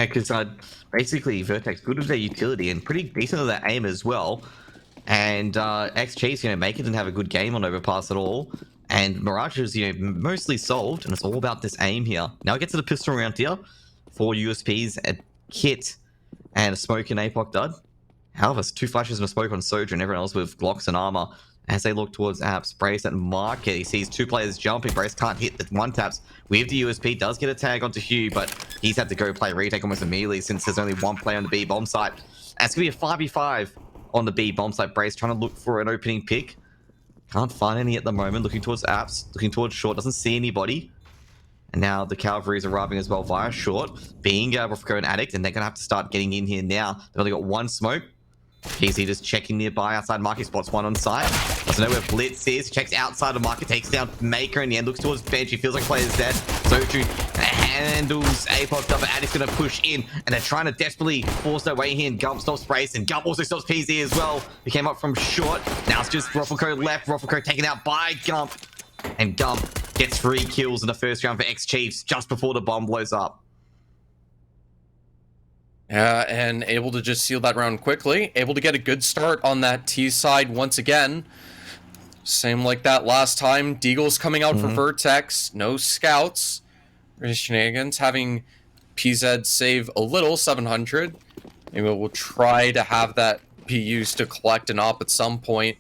Because basically Vertex good with their utility and pretty decent with their aim as well. And XG's, Maker didn't have a good game on Overpass at all. And Mirage is, mostly solved, and it's all about this aim here. Now it gets to the pistol round here. 4 USPs, a kit, and a smoke and APOC dud. However, 2 flashes and a smoke on Soja and everyone else with Glocks and armor. As they look towards Apps, Brace at market. He sees 2 players jumping. Brace can't hit the 1-taps. With the USP, does get a tag onto Hugh, but he's had to go play retake almost immediately since there's only 1 player on the B bomb site. And it's going to be a 5v5 on the B bomb site. Brace trying to look for an opening pick. Can't find any at the moment. Looking towards Apps, looking towards Short. Doesn't see anybody. And now the Cavalry is arriving as well via Short, being Rofko and Addict, and they're going to have to start getting in here now. They've only got 1 smoke. PC just checking nearby outside market, spots 1 on site. Doesn't know where Blitz is, checks outside of market, takes down Maker in the end, looks towards bench. He feels like player's dead. Soju handles APOC up, but Addict's going to push in, and they're trying to desperately force their way in. Gump stops Brace, and Gump also stops PZ as well. He came up from Short. Now it's just Rofko left. Rofko taken out by Gump, and Gump gets 3 kills in the first round for X-Chiefs just before the bomb blows up. Yeah, and able to just seal that round quickly. Able to get a good start on that T side once again. Same like that last time. Deagle's coming out for Vertex. No scouts. Shenanigans. Having PZ save a little, 700. Maybe we'll try to have that be used to collect an op at some point.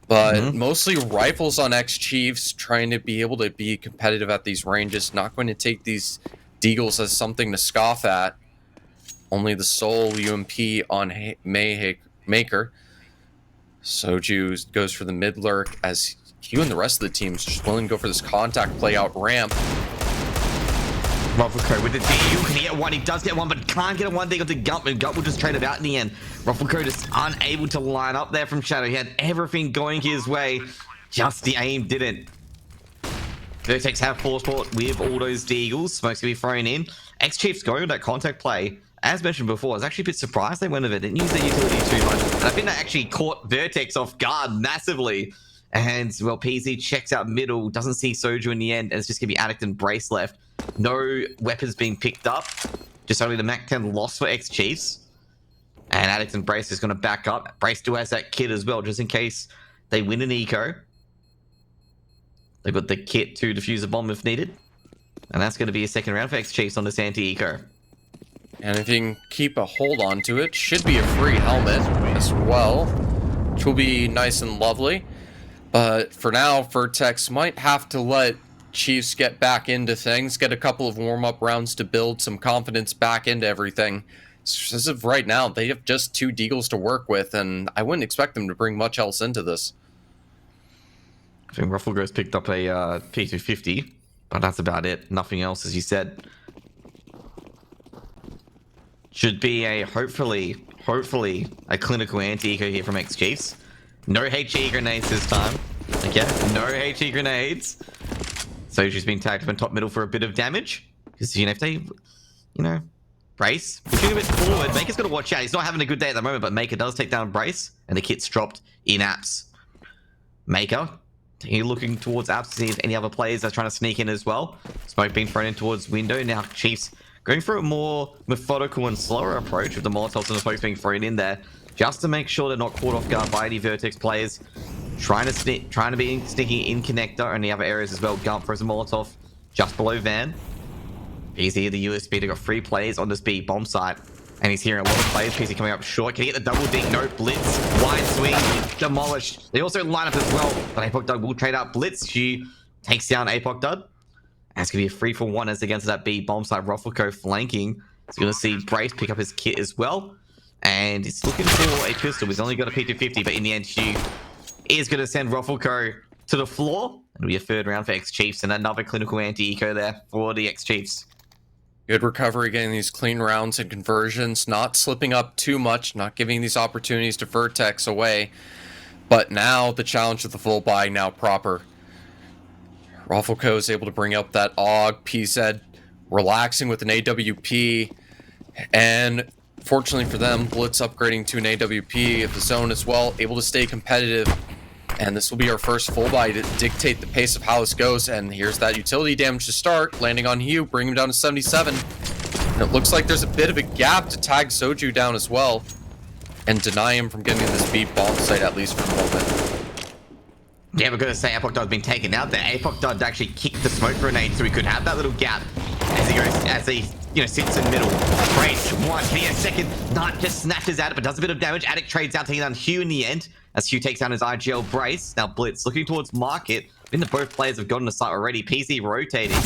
But mostly rifles on X-Chiefs, trying to be able to be competitive at these ranges. Not going to take these Deagles as something to scoff at. Only the sole UMP on Maker. Soju goes for the mid lurk as Hugh and the rest of the team's just willing to go for this contact play out ramp. Rofko with the DU, can he get 1? He does get 1, but can't get a 1 dig onto Gump, and Gump will just trade it out in the end. Rofko just unable to line up there from Shadow. He had everything going his way, just the aim didn't. Vertex have force port with all those Deagles. Smoke's gonna be thrown in. X-Chiefs going with that contact play. As mentioned before, I was actually a bit surprised they went with it. Didn't use their utility too much. And I think that actually caught Vertex off guard massively. And, well, PZ checks out middle, doesn't see Soju in the end, and it's just going to be Addict and Brace left. No weapons being picked up. Just only the MAC-10 loss for X-Chiefs. And Addict and Brace is going to back up. Brace still has that kit as well, just in case they win an eco. They've got the kit to defuse a bomb if needed. And that's going to be a second round for X-Chiefs on this anti-eco. And if you can keep a hold on to it, should be a free helmet as well, which will be nice and lovely. But for now, Vertex might have to let Chiefs get back into things, get a couple of warm-up rounds to build some confidence back into everything. So as of right now, they have just 2 Deagles to work with, and I wouldn't expect them to bring much else into this. I think Rufflego's picked up a P250, but that's about it. Nothing else, as you said. Should be a, hopefully, a clinical anti-eco here from X-Chiefs. No HE grenades this time. Okay, no HE grenades. So she's been tagged up in top middle for a bit of damage. Because, if they, Brace, pushing a bit forward. Maker's got to watch out. He's not having a good day at the moment, but Maker does take down Brace. And the kit's dropped in Apps. Maker, looking towards Apps to see if any other players are trying to sneak in as well. Smoke being thrown in towards window. Now Chiefs going for a more methodical and slower approach with the Molotovs and the folks being thrown in there, just to make sure they're not caught off guard by any Vertex players. Trying to be sneaking in connector and the other areas as well. Gump throws a Molotov just below Van. PZ the USB, they've got 3 players on this B bomb site. And he's hearing a lot of players. PZ coming up short. Can he get the double dink? No blitz. Wide swing. Demolished. They also line up as well. But APOC Dud will trade out blitz. She takes down APOC Dud. And it's going to be a 3-for-1 as against that B bomb site. Ruffleco flanking. He's going to see Brace pick up his kit as well. And he's looking for a pistol. He's only got a P250, but in the end, Hugh is going to send Ruffleco to the floor. It'll be a 3rd round for X-Chiefs and another clinical anti-eco there for the X-Chiefs. Good recovery, getting these clean rounds and conversions, not slipping up too much, not giving these opportunities to Vertex away. But now the challenge of the full buy now proper. Ruffleco is able to bring up that AUG, PZ relaxing with an AWP, and fortunately for them, Blitz upgrading to an AWP of his own as well, able to stay competitive. And this will be our first full buy to dictate the pace of how this goes. And here's that utility damage to start, landing on Hugh, bring him down to 77. It looks like there's a bit of a gap to tag Soju down as well and deny him from getting this B bomb site at least for the moment. Yeah, we're going to say Apoc Dod's been taken out there. Apoc Dod actually kicked the smoke grenade so he could have that little gap as he sits in the middle. Brace, one, can he get a second? Not just snatches at it, but does a bit of damage. Addict trades out, taking down Hugh in the end, as Hugh takes down his IGL Brace. Now Blitz looking towards Market. I think that both players have gotten the site already. PC rotating.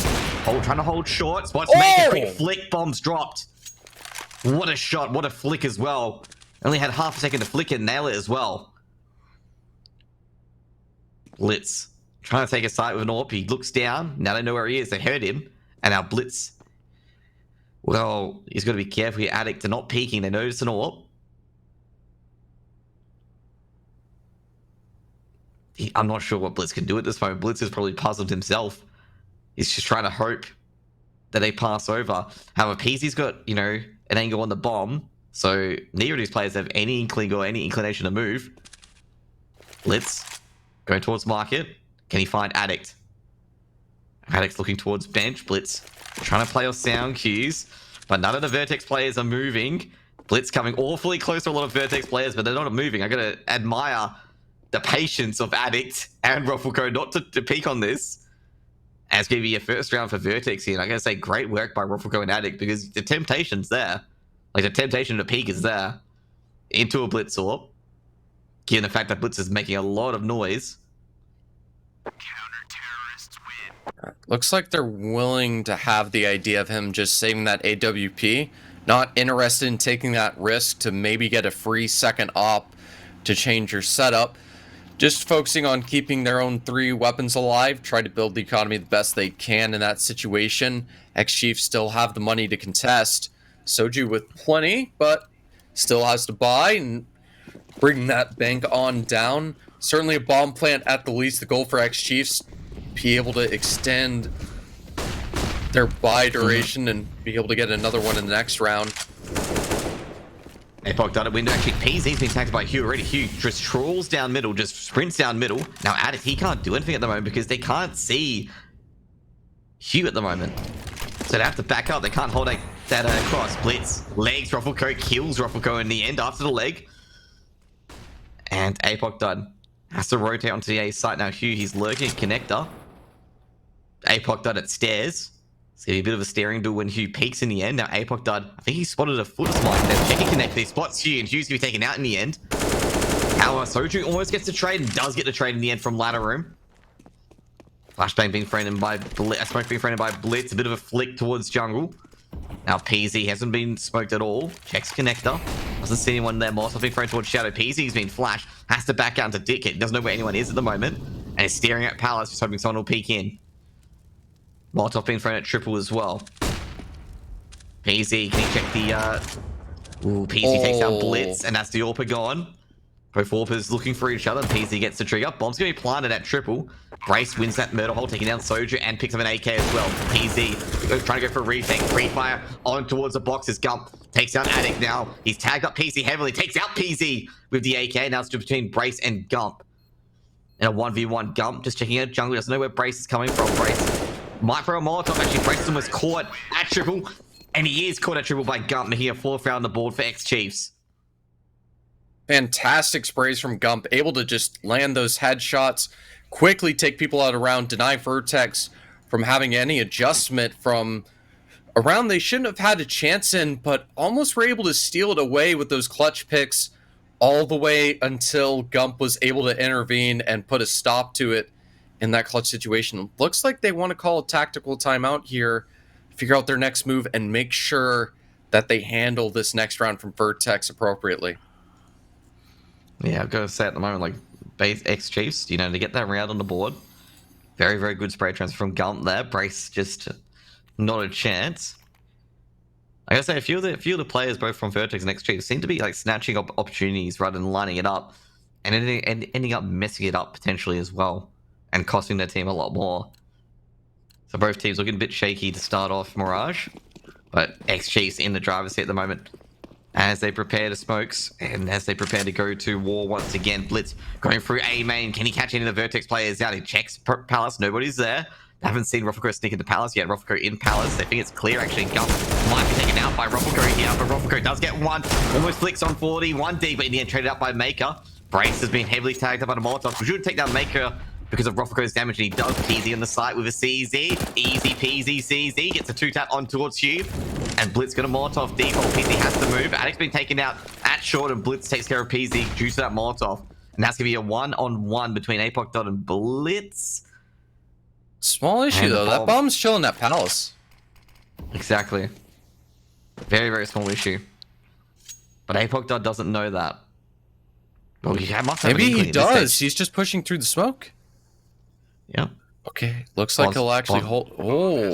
Trying to hold short. Spots make a quick flick. Bombs dropped. What a shot. What a flick as well. Only had half a second to flick it and nail it as well. Blitz trying to take a site with an AWP. He looks down. Now they know where he is. They heard him. And now Blitz, well, he's got to be careful here. Addict are not peeking. They notice an AWP. I'm not sure what Blitz can do at this moment. Blitz is probably puzzled himself. He's just trying to hope that they pass over. However, PZ's got, an angle on the bomb. So neither of these players have any inkling or any inclination to move. Blitz going towards Market. Can he find Addict? Addict's looking towards bench. Blitz trying to play off sound cues. But none of the Vertex players are moving. Blitz coming awfully close to a lot of Vertex players, but they're not moving. I gotta admire the patience of Addict and Ruffleco not to peek on this. And it's going to be a first round for Vertex here. And I gotta say, great work by Ruffleco and Addict, because the temptation's there. Like, the temptation to peek is there. Into a Blitz AWP. Given the fact that Blitz is making a lot of noise. Counter-terrorists win. Looks like they're willing to have the idea of him just saving that AWP. Not interested in taking that risk to maybe get a free second op to change your setup. Just focusing on keeping their own 3 weapons alive, try to build the economy the best they can in that situation. X-Chiefs still have the money to contest. Soju with plenty, but still has to buy and bring that bank on down. Certainly a bomb plant at the least. The goal for X-Chiefs, be able to extend their buy duration and be able to get another one in the next round. Apoc done it. Window actually. PZ's been tagged by Hugh already. Hugh just trawls down middle, just sprints down middle. Now Addict, he can't do anything at the moment because they can't see Hugh at the moment. So they have to back up. They can't hold that cross. Blitz, legs, Ruffleco kills Ruffleco in the end after the leg. And Apoc done. Has to rotate onto the A site. Now Hugh, he's lurking connector. Apoc done at stairs. It's going to be a bit of a staring duel when Hugh peaks in the end. Now Apoc done. I think he spotted a foot spike. They're checking connector. He spots Hugh and Hugh's going to be taken out in the end. However, Soju almost gets the trade and does get the trade in the end from ladder room. Flashbang being thrown by Blitz. Smoke being thrown by Blitz. A bit of a flick towards jungle. Now PZ hasn't been smoked at all. Checks connector. Doesn't see anyone there. Molotov being thrown towards Shadow. PZ's been flashed. Has to back out into Dickhead. Doesn't know where anyone is at the moment. And is staring at Palace, just hoping someone will peek in. Molotov being thrown at triple as well. PZ, can he check the... Ooh, PZ takes down Blitz, and that's the AWPer gone. Both AWPers looking for each other. PZ gets the trigger. Bomb's going to be planted at triple. Brace wins that murder hole, taking down Soju and picks up an AK as well. PZ trying to go for a retake. Free fire on towards the boxes. Gump takes down Addict now. He's tagged up PZ heavily. Takes out PZ with the AK. Now it's between Brace and Gump. And a 1v1 Gump just checking out jungle. Doesn't know where Brace is coming from. Brace might throw a Molotov. Actually, Brace is almost caught at triple. And he is caught at triple by Gump. Here, 4th round on the board for X-Chiefs. Fantastic sprays from Gump, able to just land those headshots, quickly take people out of round, deny Vertex from having any adjustment from a round they shouldn't have had a chance in, but almost were able to steal it away with those clutch picks all the way until Gump was able to intervene and put a stop to it in that clutch situation. Looks like they want to call a tactical timeout here, figure out their next move, and make sure that they handle this next round from Vertex appropriately. Yeah, I've got to say at the moment, like, base X-Chiefs, to get that round on the board. Very, very good spray transfer from Gump there. Brace just not a chance. I gotta say, a few of the players, both from Vertex and X-Chiefs, seem to be like snatching up opportunities rather than lining it up, and ending up messing it up potentially as well, and costing their team a lot more. So both teams looking a bit shaky to start off Mirage, but X-Chiefs in the driver's seat at the moment as they prepare to smokes and as they prepare to go to war once again. Blitz going through A main. Can he catch any of the Vertex players out? He checks Palace. Nobody's there. They haven't seen Ruffleco sneak into Palace yet. Ruffleco in Palace. They think it's clear actually. Gump might be taken out. by Ruffleco here, but Ruffleco does get one. Almost flicks on 40, one D, but in the end traded out by Maker. Brace has been heavily tagged up by the Molotov. We should take down Maker because of Ruffleco's damage, and he does PZ on the site with a CZ. Easy peasy CZ. Gets a 2-tap on towards Hugh. And Blitz got a Molotov default. PZ has to move. Addict's been taken out at short, and Blitz takes care of PZ due to that Molotov. And that's going to be a 1-on-1 between Apoc Dot and Blitz. Small issue, though. That bomb's chilling at Palace. Exactly. Very, very small issue. But Apoc Dot doesn't know that. Well, he must have Maybe he does. He's just pushing through the smoke. Yeah. Okay. Looks like he'll actually hold. Oh.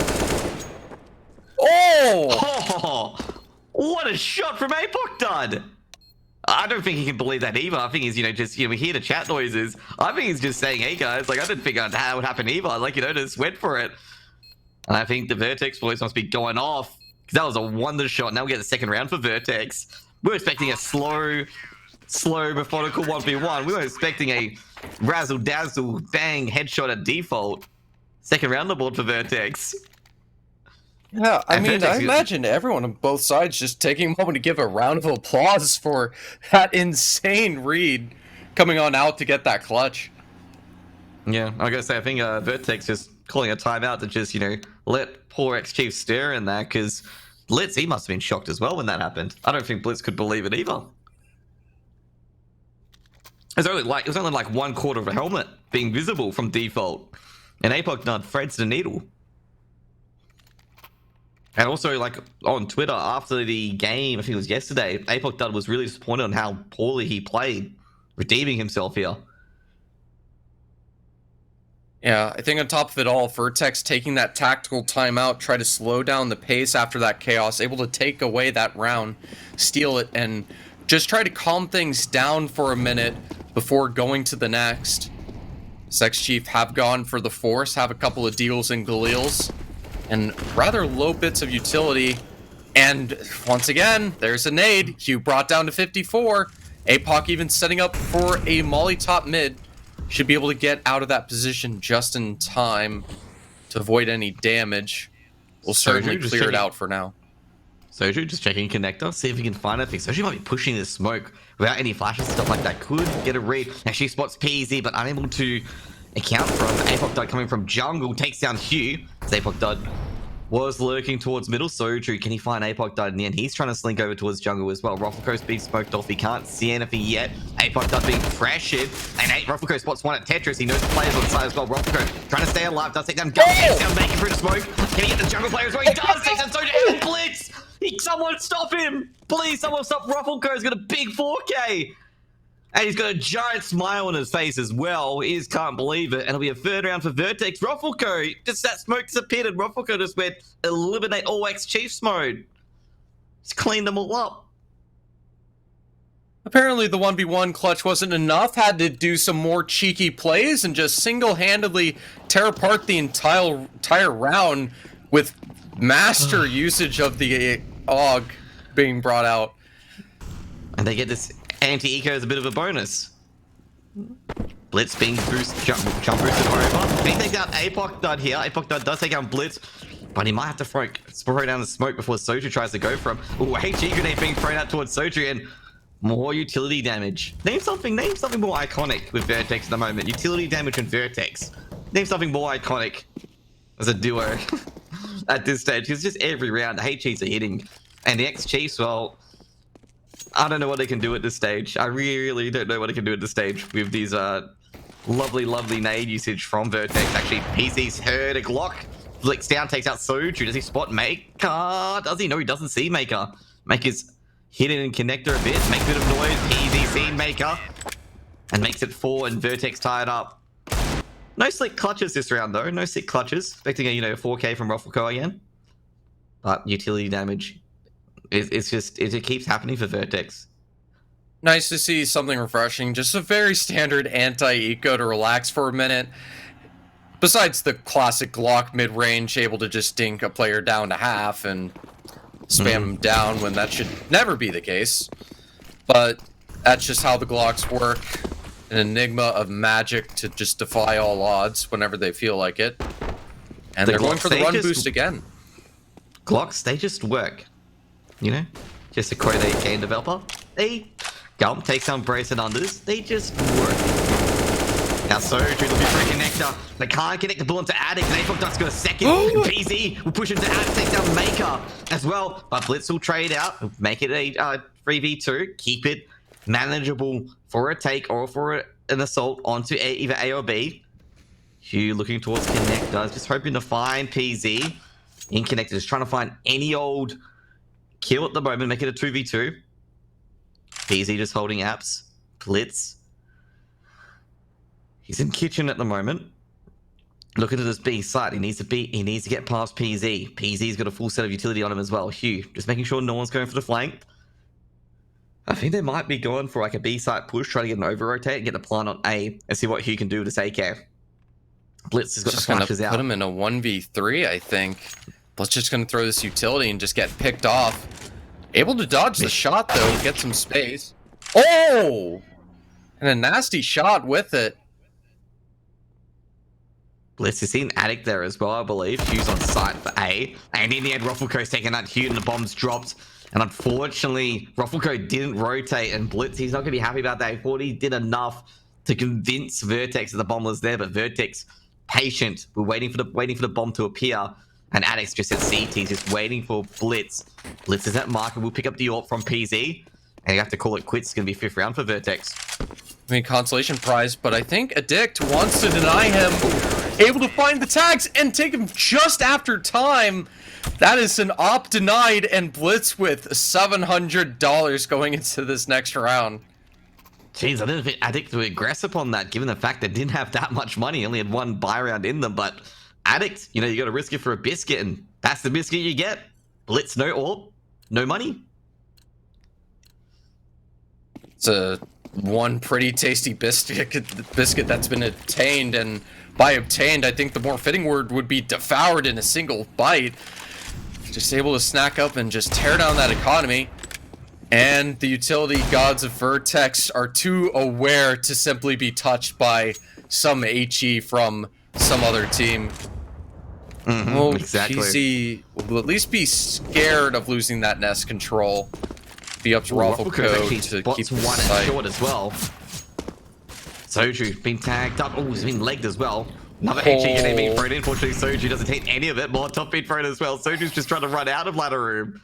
Oh! What a shot from Apoc Dot! I don't think he can believe that either. I think he's, we hear the chat noises. I think he's just saying, hey guys, like, I didn't think that would happen either. Like, just went for it. And I think the Vertex boys must be going off. Because that was a wonder shot. Now we get the second round for Vertex. We were expecting a slow, methodical 1v1. We were expecting a razzle-dazzle, bang, headshot at default. Second round on the board for Vertex. Yeah, I mean, I imagine everyone on both sides just taking a moment to give a round of applause for that insane read coming on out to get that clutch. Yeah, I gotta say, I think Vertex just calling a timeout to just, let poor X-Chief stare in that, because Blitz, he must have been shocked as well when that happened. I don't think Blitz could believe it either. It was only like 1/4 of a helmet being visible from default, and Apoc Dot threads the needle. And also, like, on Twitter, after the game, I think it was yesterday, Apoc Dot was really disappointed on how poorly he played, redeeming himself here. Yeah, I think on top of it all, Vertex taking that tactical timeout, try to slow down the pace after that chaos, able to take away that round, steal it, and just try to calm things down for a minute before going to the next. Sex Chief have gone for the force, have a couple of deals and Galils, and rather low bits of utility. And once again, there's a nade. Hugh brought down to 54. Apoc even setting up for a molly top mid. Should be able to get out of that position just in time to avoid any damage. We'll certainly clear it out for now. Soju just checking connector, see if he can find anything. Soju might be pushing the smoke without any flashes, stuff like that. Could get a read. Now she spots PZ, but unable to account from Apoc Dot coming from jungle. Takes down Hugh. Apoc Dot was lurking towards middle. Soju, can he find Apoc Dot in the end? He's trying to slink over towards jungle as well. Ruffleco's being smoked off. He can't see anything yet. Apoc Dot being pressured. And Ruffleco spots one at Tetris. He knows the players on the side as well. Ruffleco trying to stay alive. Does take down Gun. Takes down Making through the smoke. Can he get the jungle player as well? He does. Takes down Soju and Blitz. Someone stop him! Please, someone stop Ruffleco. He's got a big 4K. And he's got a giant smile on his face as well. He just can't believe it. And it'll be a third round for Vertex. Ruffleco, just that smoke disappeared, and Ruffleco just went eliminate all X-Chiefs mode. Just cleaned them all up. Apparently the 1v1 clutch wasn't enough. Had to do some more cheeky plays and just single-handedly tear apart the entire round with master usage of the AUG being brought out. And they get this anti-eco as a bit of a bonus. Blitz being jump boosted over. He takes out Apoc Dot here. Apoc Dot does take out Blitz, but he might have to throw down the smoke before Soju tries to go for him. Ooh, HE grenade being thrown out towards Soju, and more utility damage. Name something more iconic with Vertex at the moment. Utility damage and Vertex. Name something more iconic as a duo at this stage. Because just every round, the HEs are hitting. And the X-Chiefs, well, I don't know what they can do at this stage. I really don't know what they can do at this stage with these lovely nade usage from Vertex. Actually, PC's heard a Glock. Flicks down, takes out Soju. Does he spot Maker? Does he? No, he doesn't see Maker. Maker's hidden in connector a bit. Makes a bit of noise. PZ seen Maker. And makes it 4, and Vertex tied up. No slick clutches this round, though. No slick clutches. Expecting a 4K from Ruffleco again. But utility damage. It keeps happening for Vertex. Nice to see something refreshing. Just a very standard anti-eco to relax for a minute. Besides the classic Glock mid-range, able to just dink a player down to half and spam him down when that should never be the case. But that's just how the Glocks work. An enigma of magic to just defy all odds whenever they feel like it. And they're going for the run boost again. Glocks, they just work. you know, just a quote a game developer. Gump takes some brace and unders. They just work. Now Soju looking for a connector. They can't connect the ball into Addict. And AFOC Duck's got a second. PZ will push into Addict, takes down Maker as well. But Blitz will trade out, make it a 3v2, keep it manageable for a take or for an assault onto either A or B. Hugh looking towards connectors, just hoping to find PZ. In connectors, trying to find any old kill at the moment, make it a 2v2. PZ just holding apps. Blitz. He's in kitchen at the moment. Looking at this B side. He needs to get past PZ. PZ's got a full set of utility on him as well. Hugh, just making sure no one's going for the flank. I think they might be going for like a B side push, trying to get an over rotate and get the plant on A and see what Hugh can do with this AK. Blitz has got just the flashes gonna out. Put him in a 1v3, I think. Blitz just gonna throw this utility and just get picked off. Able to dodge the shot though, get some space. Oh! And a nasty shot with it. Blitz has seen Addict there as well, I believe. Hugh's on site for A. And in the end, Ruffleco's taking that Hugh and the bomb's dropped. And unfortunately, Ruffleco didn't rotate and Blitz, he's not going to be happy about that. He thought he did enough to convince Vertex that the bomb was there, but Vertex, patient. We're waiting for the bomb to appear. And Addict's just at CT, he's just waiting for Blitz. Blitz is at marker, we'll pick up the AWP from PZ. And you have to call it quits, it's going to be 5th round for Vertex. I mean, consolation prize, but I think Addict wants to deny him. Able to find the tags and take him just after time. That is an op denied, and Blitz with $700 going into this next round. Jeez, I didn't think Addict would aggressive on that, given the fact they didn't have that much money, only had one buy round in them, but Addict, you know, you got to risk it for a biscuit, and that's the biscuit you get. Blitz, no AWP, no money. It's a one pretty tasty biscuit that's been obtained, and by obtained, I think the more fitting word would be devoured in a single bite. Just able to snack up and just tear down that economy. And the utility gods of Vertex are too aware to simply be touched by some HE from some other team. Exactly. PZ will at least be scared of losing that nest control. Be up to Ruffleco to keep the one sight. short as well. Soju being tagged up. Oh, he's been legged as well. Another HE getting being thrown in. Unfortunately, Soju doesn't take any of it. Molotov being thrown as well. Soju's just trying to run out of ladder room.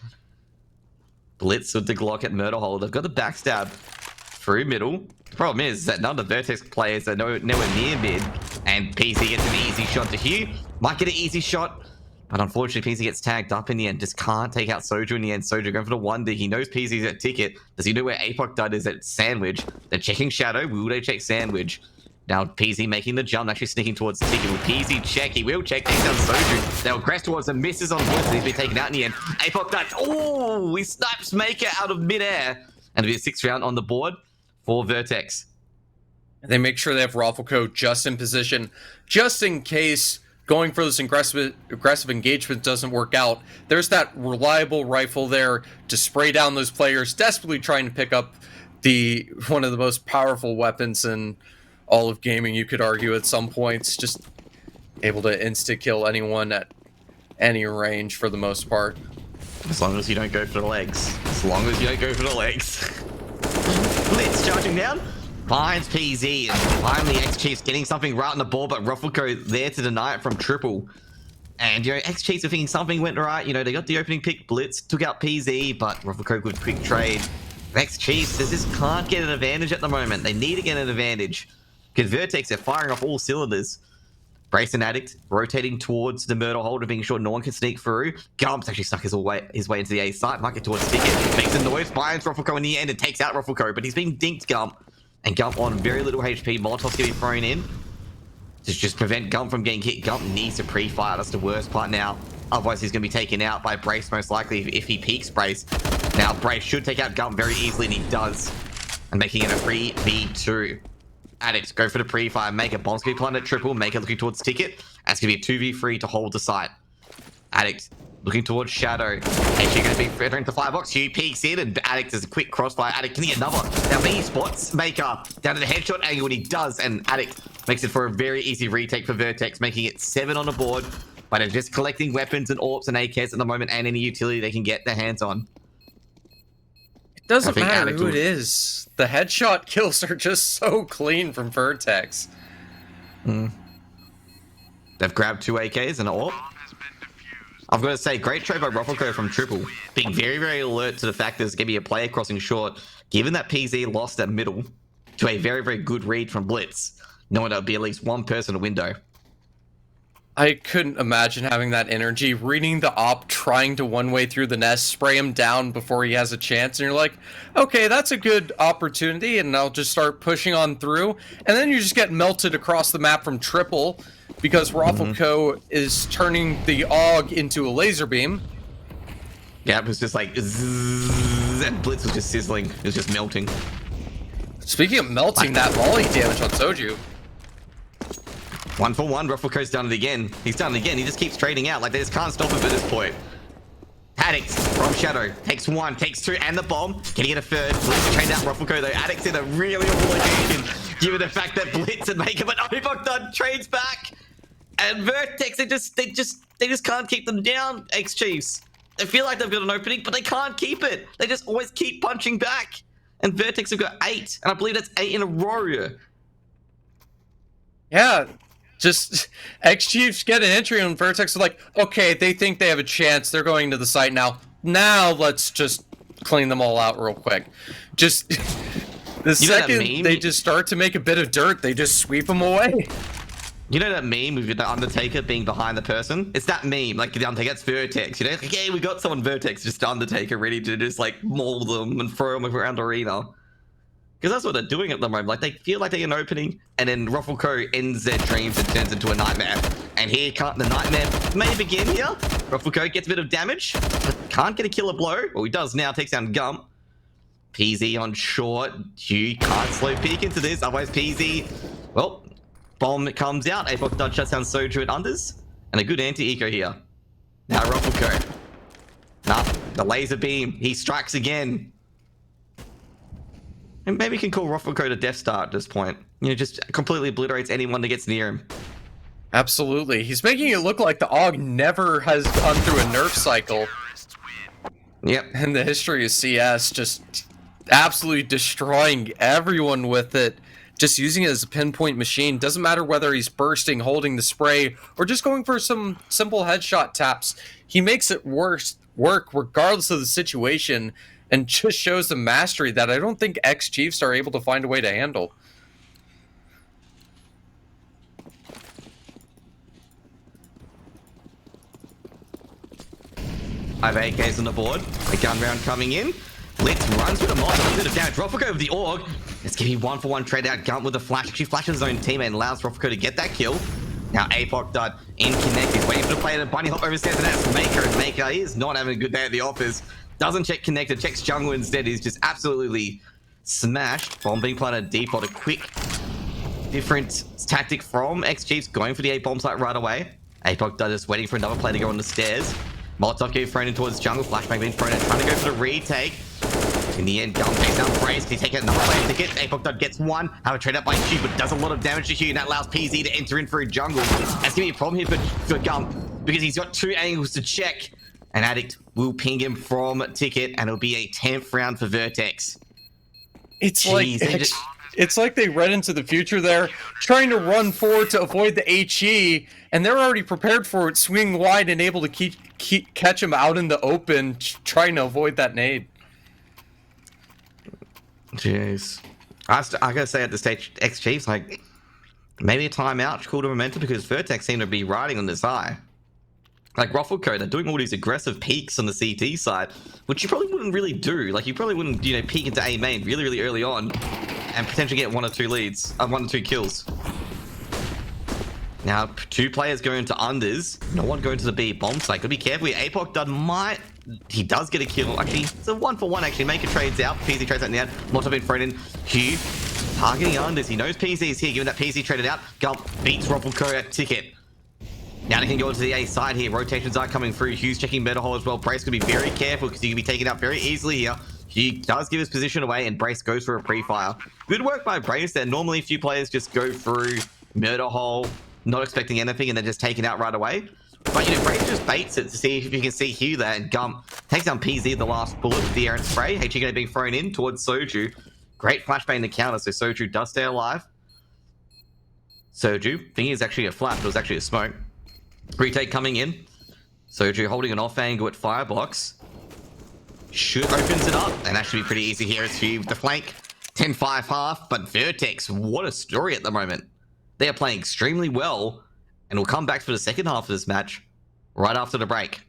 Blitz with the Glock at murder hole. They've got the backstab through middle. The problem is that none of the Vertex players are nowhere near mid. And PC gets an easy shot to Hugh. Might get an easy shot. But unfortunately, PC gets tagged up in the end. Just can't take out Soju in the end. Soju going for the wonder. He knows PC's at ticket. Does he know where APOC Dud is at Sandwich? They're checking Shadow. Will they check Sandwich? Now PZ making the jump, actually sneaking towards ticket. Will PZ check? He will check. Takes down Soju. They'll crest towards the misses on Blitz. He's been taken out in the end. APOC Dud. Oh, he snipes Maker out of midair. And it'll be a 6th round on the board for Vertex. They make sure they have Ruffleco just in position, just in case going for this aggressive engagement doesn't work out. There's that reliable rifle there to spray down those players, desperately trying to pick up one of the most powerful weapons in all of gaming, you could argue at some points. Just able to insta-kill anyone at any range for the most part. As long as you don't go for the legs. As long as you don't go for the legs. Blitz charging down. Finds PZ, and finally X-Chiefs getting something right on the ball, but Ruffleco there to deny it from triple. And, you know, X-Chiefs are thinking something went right. You know, they got the opening pick, Blitz, took out PZ, but Ruffleco with quick trade. X-Chiefs, they just can't get an advantage at the moment. They need to get an advantage. Because Vertex are firing off all cylinders. Brace and Addict rotating towards the murder holder, being sure no one can sneak through. Gump's actually stuck his way into the A site. Might get towards ticket. Makes a noise, finds Ruffleco in the end and takes out Ruffleco, but he's being dinked, Gump. And Gump on very little HP. Molotov's going to be thrown in to just prevent Gump from getting hit. Gump needs to pre-fire. That's the worst part now. Otherwise, he's going to be taken out by Brace, most likely, if he peeks Brace. Now, Brace should take out Gump very easily, and he does. And making it a 3v2. Addict, go for the pre-fire. Maker, bomb's going to be planted at triple. Maker looking towards ticket. That's going to be a 2v3 to hold the site. Addict looking towards Shadow. Actually going to be thrown to firebox. Hugh peeks in, and Addict is a quick crossfire. Addict can he get another? Now B spots Maker down to the headshot angle, and he does. And Addict makes it for a very easy retake for Vertex, making it 7 on the board. But they're just collecting weapons and AWPs and AKs at the moment, and any utility they can get their hands on. Doesn't think matter Addict who will- it is. The headshot kills are just so clean from Vertex. They've grabbed 2 AKs and an AWP. I've got to say, great trade by Ruffleco from Triple. Being very, very alert to the fact there's going to be a player crossing short, given that PZ lost at middle to a very, very good read from Blitz, knowing there'll be at least one person in a window. I couldn't imagine having that energy, reading the op, trying to one-way through the nest, spray him down before he has a chance, and you're like, okay, that's a good opportunity, and I'll just start pushing on through, and then you just get melted across the map from Triple, because Raffleco is turning the AUG into a laser beam. Yeah, it was just like, zzz, and Blitz was just sizzling. It was just melting. Speaking of melting, that volley damage on Soju. 1 for 1, Ruffleco's done it again. He's done it again. He just keeps trading out. Like, they just can't stop him at this point. Addicts from Shadow takes 1, takes 2, and the bomb. Can he get a third? Blitz trained out Ruffleco, though. Addicts in a really awful location, given the fact that Blitz and Maker, but Obok done trades back. And Vertex, they just can't keep them down, X-Chiefs. They feel like they've got an opening, but they can't keep it. They just always keep punching back. And Vertex have got 8, and I believe that's 8 in a row. Yeah, just X-Chiefs get an entry on Vertex. Are like, okay, they think they have a chance. They're going to the site now. Now let's just clean them all out real quick. Just the second they just start to make a bit of dirt, they just sweep them away. You know that meme with the Undertaker being behind the person? It's that meme, like the Undertaker, that's Vertex, you know? Like, yeah, we got someone Vertex, just Undertaker, ready to just like maul them and throw them around the arena. Because that's what they're doing at the moment. Like, they feel like they get an opening, and then Ruffleco ends their dreams and turns into a nightmare. And here can't the nightmare may begin here. Ruffleco gets a bit of damage, but can't get a killer blow. Well, he does now, takes down Gump. PZ on short. You can't slow peek into this, otherwise PZ, well, bomb comes out. Apoc Dodge shuts down Soju at unders. And a good anti-eco here. Now Ruffleco. Nah, the laser beam. He strikes again. And maybe you can call Ruffleco to Death Star at this point. You know, just completely obliterates anyone that gets near him. Absolutely. He's making it look like the AUG never has gone through a nerf cycle. Yep. And the history of CS, just absolutely destroying everyone with it. Just using it as a pinpoint machine. Doesn't matter whether he's bursting, holding the spray, or just going for some simple headshot taps. He makes it work regardless of the situation, and just shows the mastery that I don't think X-Chiefs are able to find a way to handle. I have AKs on the board. A gun round coming in. Blitz runs with a mod, a bit of damage. Ruffleco with the AUG. It's giving 1 for 1 trade out. Gump with the flash. Actually flashes his own teammate and allows Ruffleco to get that kill. Now Apoc Dud in connect. He's waiting for the player to bunny hop overstairs, and that's Maker. And Maker is not having a good day at the office. Doesn't check connector, checks jungle instead. He's just absolutely smashed. Bomb being planted default. A quick, different tactic from X-Chiefs, going for the A bomb site right away. Apoc Dud just waiting for another player to go on the stairs. Molotov getting thrown in towards jungle. Flashbang being thrown in, trying to go for the retake. In the end, Gum takes down Brace. Can he take another player to get? Apoc Dud gets 1. Have a trade up by Hugh, but does a lot of damage to Hugh, and that allows PZ to enter in for a jungle. That's gonna be a problem here for Gum, because he's got 2 angles to check. An Addict will ping him from Ticket, and it'll be a 10th round for Vertex. It's it's like they read into the future there, trying to run forward to avoid the HE, and they're already prepared for it, swinging wide and able to catch him out in the open, trying to avoid that nade. Jeez. I gotta say at this stage, X-Chiefs, like, maybe a timeout, cool to momentum, because Vertex seem to be riding on this high. Like Ruffleco, they're doing all these aggressive peaks on the CT side, which you probably wouldn't really do. Like, you probably wouldn't, you know, peek into A main really, really early on and potentially get 1 or 2 leads, 1 or 2 kills. Now, 2 players going to unders, no one going to the B bomb site. Gotta be careful here. Apoc Dud might, he does get a kill. Actually, it's a 1 for 1 actually. Maker trades out, PZ trades out in the end. Molotov been thrown in. Hugh targeting unders. He knows PZ is here, given that PZ traded out. Gump beats Ruffleco at Ticket. Now they can go to the A side here. Rotations are coming through. Hugh's checking better hole as well. Brace can be very careful because he can be taken out very easily here. He does give his position away, and Brace goes for a pre-fire. Good work by Brace there. Normally, a few players just go through murder hole, not expecting anything, and then just taken out right away. But, Brave just baits it to see if you can see Hugh there, and Gump takes down PZ the last bullet with the errant spray. HG going to be thrown in towards Soju. Great flashbang in the counter, so Soju does stay alive. Soju, thinking it's actually a flash, but it was actually a smoke. Retake coming in. Soju holding an off angle at Firebox. Shoot opens it up, and that should be pretty easy here as Hugh with the flank. 10-5 half, but Vertex, what a story at the moment. They are playing extremely well, and we'll come back for the second half of this match right after the break.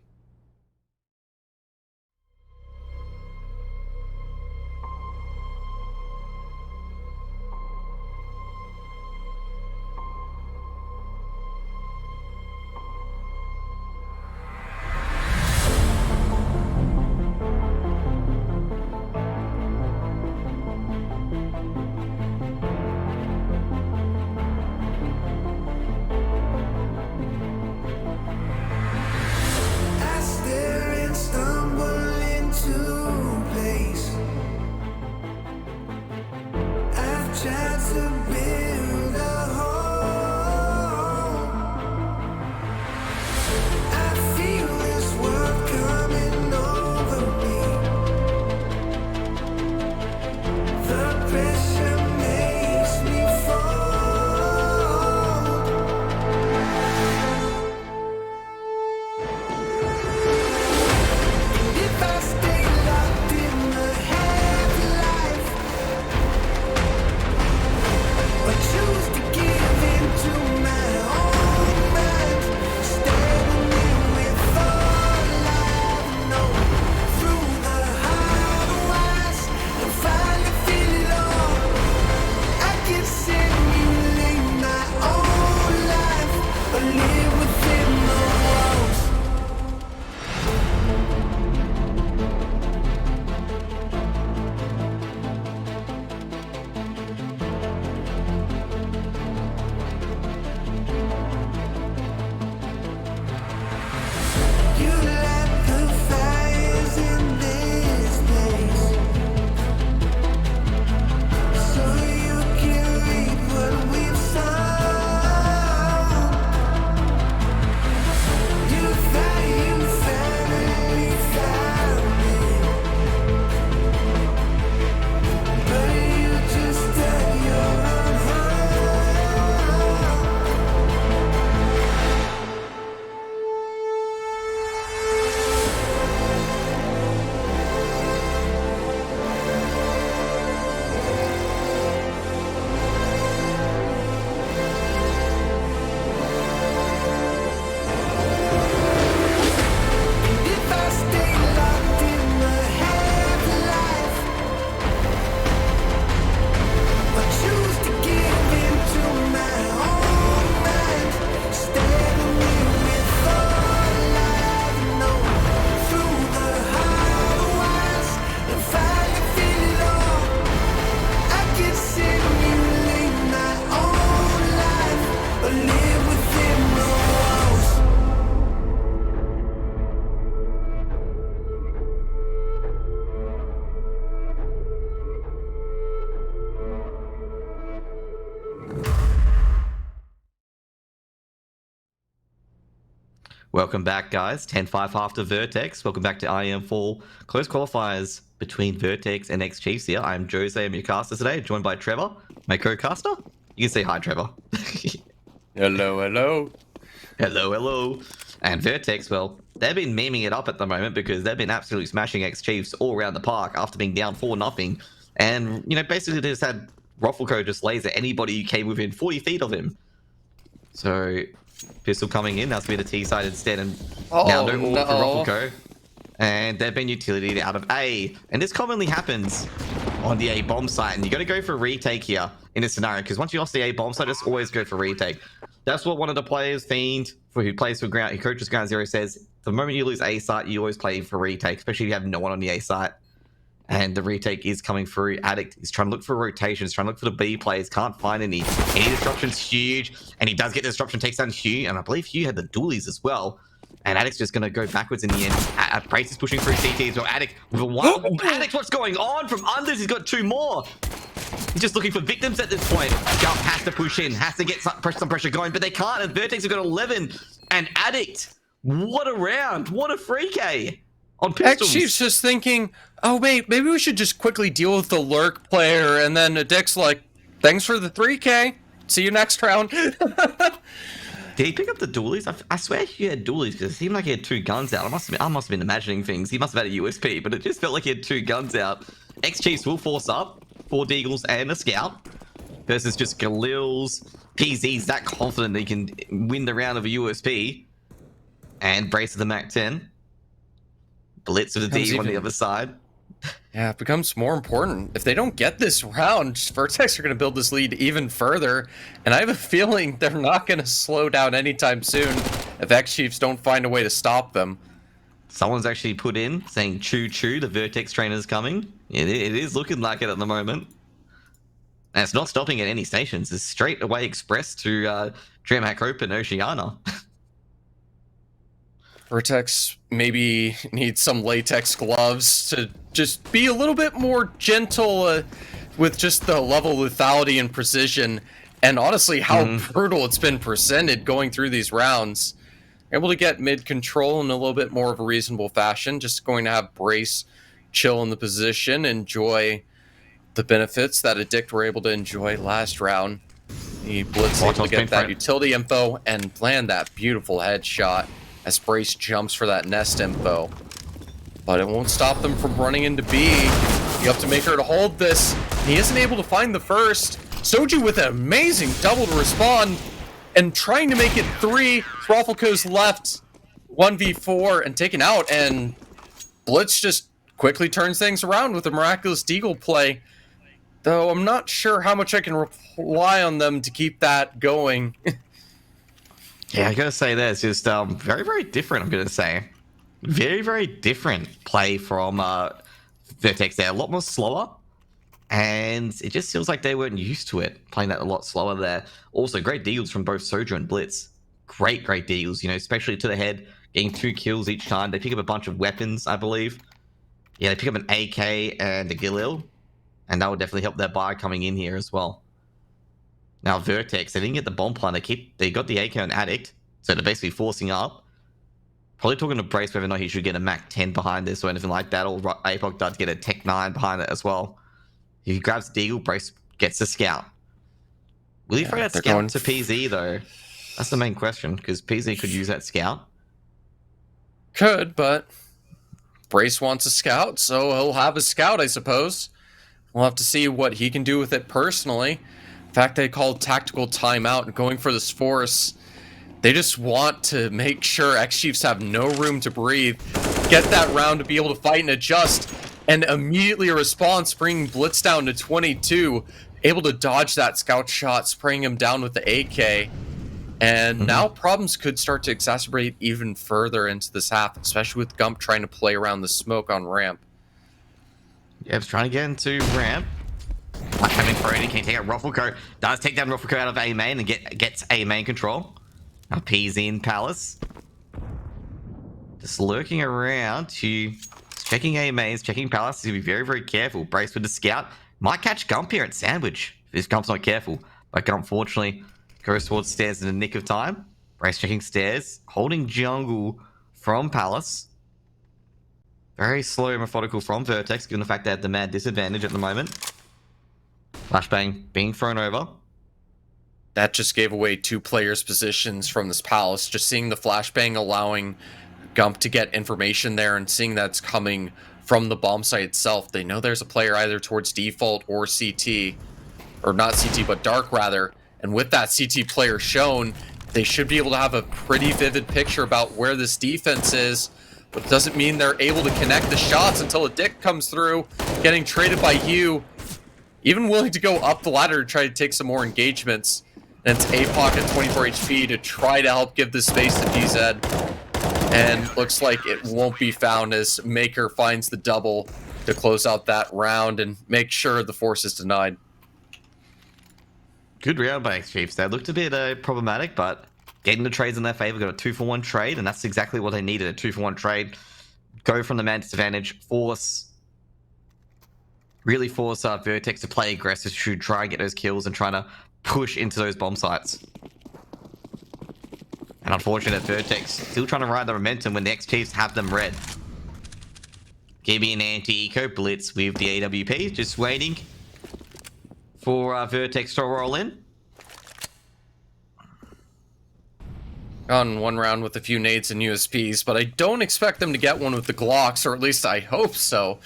Welcome back, guys. 10-5 after Vertex. Welcome back to IEM Fall. Close qualifiers between Vertex and X-Chiefs here. I'm Jose, I'm your caster today, joined by Trevor, my co-caster. You can say hi, Trevor. Hello, hello. Hello, hello. And Vertex, well, they've been memeing it up at the moment because they've been absolutely smashing X-Chiefs all around the park after being down 4-0. And, you know, basically they just had Ruffleco just laser anybody who came within 40 feet of him. So, pistol coming in, that's been the T side instead, and now no order for Ruffleco. And they've been utility out of A. And this commonly happens on the A bomb site, and you got to go for a retake here in this scenario, because once you lost the A bomb site, just always go for retake. That's what one of the players, Fiend, who plays for ground, who coaches Ground Zero, says. The moment you lose A site, you always play for retake, especially if you have no one on the A site. And the retake is coming through. Addict is trying to look for rotations, trying to look for the B players, can't find any. Any disruption's huge, and he does get the disruption, takes down Hugh, and I believe Hugh had the dualies as well. And Addict's just going to go backwards in the end. Brace is pushing through CT as well. Addict with a wild... Addict, what's going on? From unders, he's got 2 more. He's just looking for victims at this point. Jump has to push in, has to get some pressure going, but they can't, and Vertex have got 11. And Addict What a round! What a free K on X Chief's pistols. just thinking, oh wait, maybe we should just quickly deal with the lurk player, and then Dick's like, thanks for the 3K. See you next round. Did he pick up the dualies? I swear he had dualies because it seemed like he had 2 guns out. I must have been imagining things. He must have had a USP, but it just felt like he had 2 guns out. X Chiefs will force up 4 Deagles and a Scout versus just Galil's. PZ's that confident that he can win the round of a USP. And Brace of the Mac 10. Blitz of the D on the other side. Yeah, it becomes more important. If they don't get this round, Vertex are going to build this lead even further. And I have a feeling they're not going to slow down anytime soon if X-Chiefs don't find a way to stop them. Someone's actually put in saying choo choo, the Vertex trainer's coming. It is looking like it at the moment. And it's not stopping at any stations. It's straight away express to DreamHack Open Oceania. Vertex maybe needs some latex gloves to just be a little bit more gentle with just the level of lethality and precision, and honestly how brutal it's been presented going through these rounds. Able to get mid control in a little bit more of a reasonable fashion, just going to have Brace chill in the position, enjoy the benefits that Addict were able to enjoy last round. The Blitz able to get that utility info and land that beautiful headshot as Brace jumps for that nest info. But it won't stop them from running into B. You have to make her to hold this. He isn't able to find the first. Soju with an amazing double to respond and trying to make it 3. Throffelco's left 1v4 and taken out, and Blitz just quickly turns things around with a miraculous Deagle play. Though I'm not sure how much I can rely on them to keep that going. Yeah, I gotta say that's just very, very different, I'm gonna say. Very, very different play from Vertex. They're a lot more slower, and it just feels like they weren't used to it, playing that a lot slower there. Also, great deals from both Soju and Blitz. Great deals, you know, especially to the head, getting 2 kills each time. They pick up a bunch of weapons, I believe. Yeah, they pick up an AK and a Galil, and that will definitely help their buy coming in here as well. Now Vertex, they didn't get the bomb plan. They got the AK on Addict, so they're basically forcing up. Probably talking to Brace whether or not he should get a Mac 10 behind this or anything like that, or Apoc does get a Tech 9 behind it as well. If he grabs Deagle, Brace gets the Scout. Will he throw that Scout to PZ though? That's the main question, because PZ could use that Scout. Could, but Brace wants a Scout, so he'll have a Scout, I suppose. We'll have to see what he can do with it personally. In fact, they called tactical timeout and going for this force. They just want to make sure X-Chiefs have no room to breathe, get that round to be able to fight and adjust, and immediately a response, bringing Blitz down to 22, able to dodge that Scout shot, spraying him down with the AK. And now problems could start to exacerbate even further into this half, especially with Gump trying to play around the smoke on ramp. Yeah, he's trying to get into ramp. Coming for it, he can take out Rufflecoat. Does take down Rufflecoat out of A main and gets A main control. Now P's in Palace. Just lurking around. Checking A mains, checking Palace. He's gonna be very, very careful. Brace with the Scout. Might catch Gump here at Sandwich if Gump's not careful. But Gump, fortunately, goes towards stairs in the nick of time. Brace checking stairs. Holding jungle from Palace. Very slow and methodical from Vertex, given the fact they have the mad disadvantage at the moment. Flashbang being thrown over. That just gave away 2 players' positions from this Palace. Just seeing the flashbang allowing Gump to get information there and seeing that's coming from the bomb site itself. They know there's a player either towards default or CT. Or not CT, but dark rather. And with that CT player shown, they should be able to have a pretty vivid picture about where this defense is. But it doesn't mean they're able to connect the shots until a Dick comes through, getting traded by Hugh. Even willing to go up the ladder to try to take some more engagements. And it's APOC at 24 HP to try to help give the space to DZ. And looks like it won't be found as Maker finds the double to close out that round and make sure the force is denied. Good round by X-Chiefs. They looked a bit problematic, but getting the trades in their favor, got a 2-for-1 trade, and that's exactly what they needed, a 2-for-1 trade. Go from the man disadvantage, really force Vertex to play aggressive, should try and get those kills and trying to push into those bomb sites. And unfortunate Vertex still trying to ride the momentum when the X-Chiefs have them red. Gibby and anti-eco blitz with the AWP, just waiting for Vertex to roll in. On one round with a few nades and USPs, but I don't expect them to get one with the Glocks, or at least I hope so.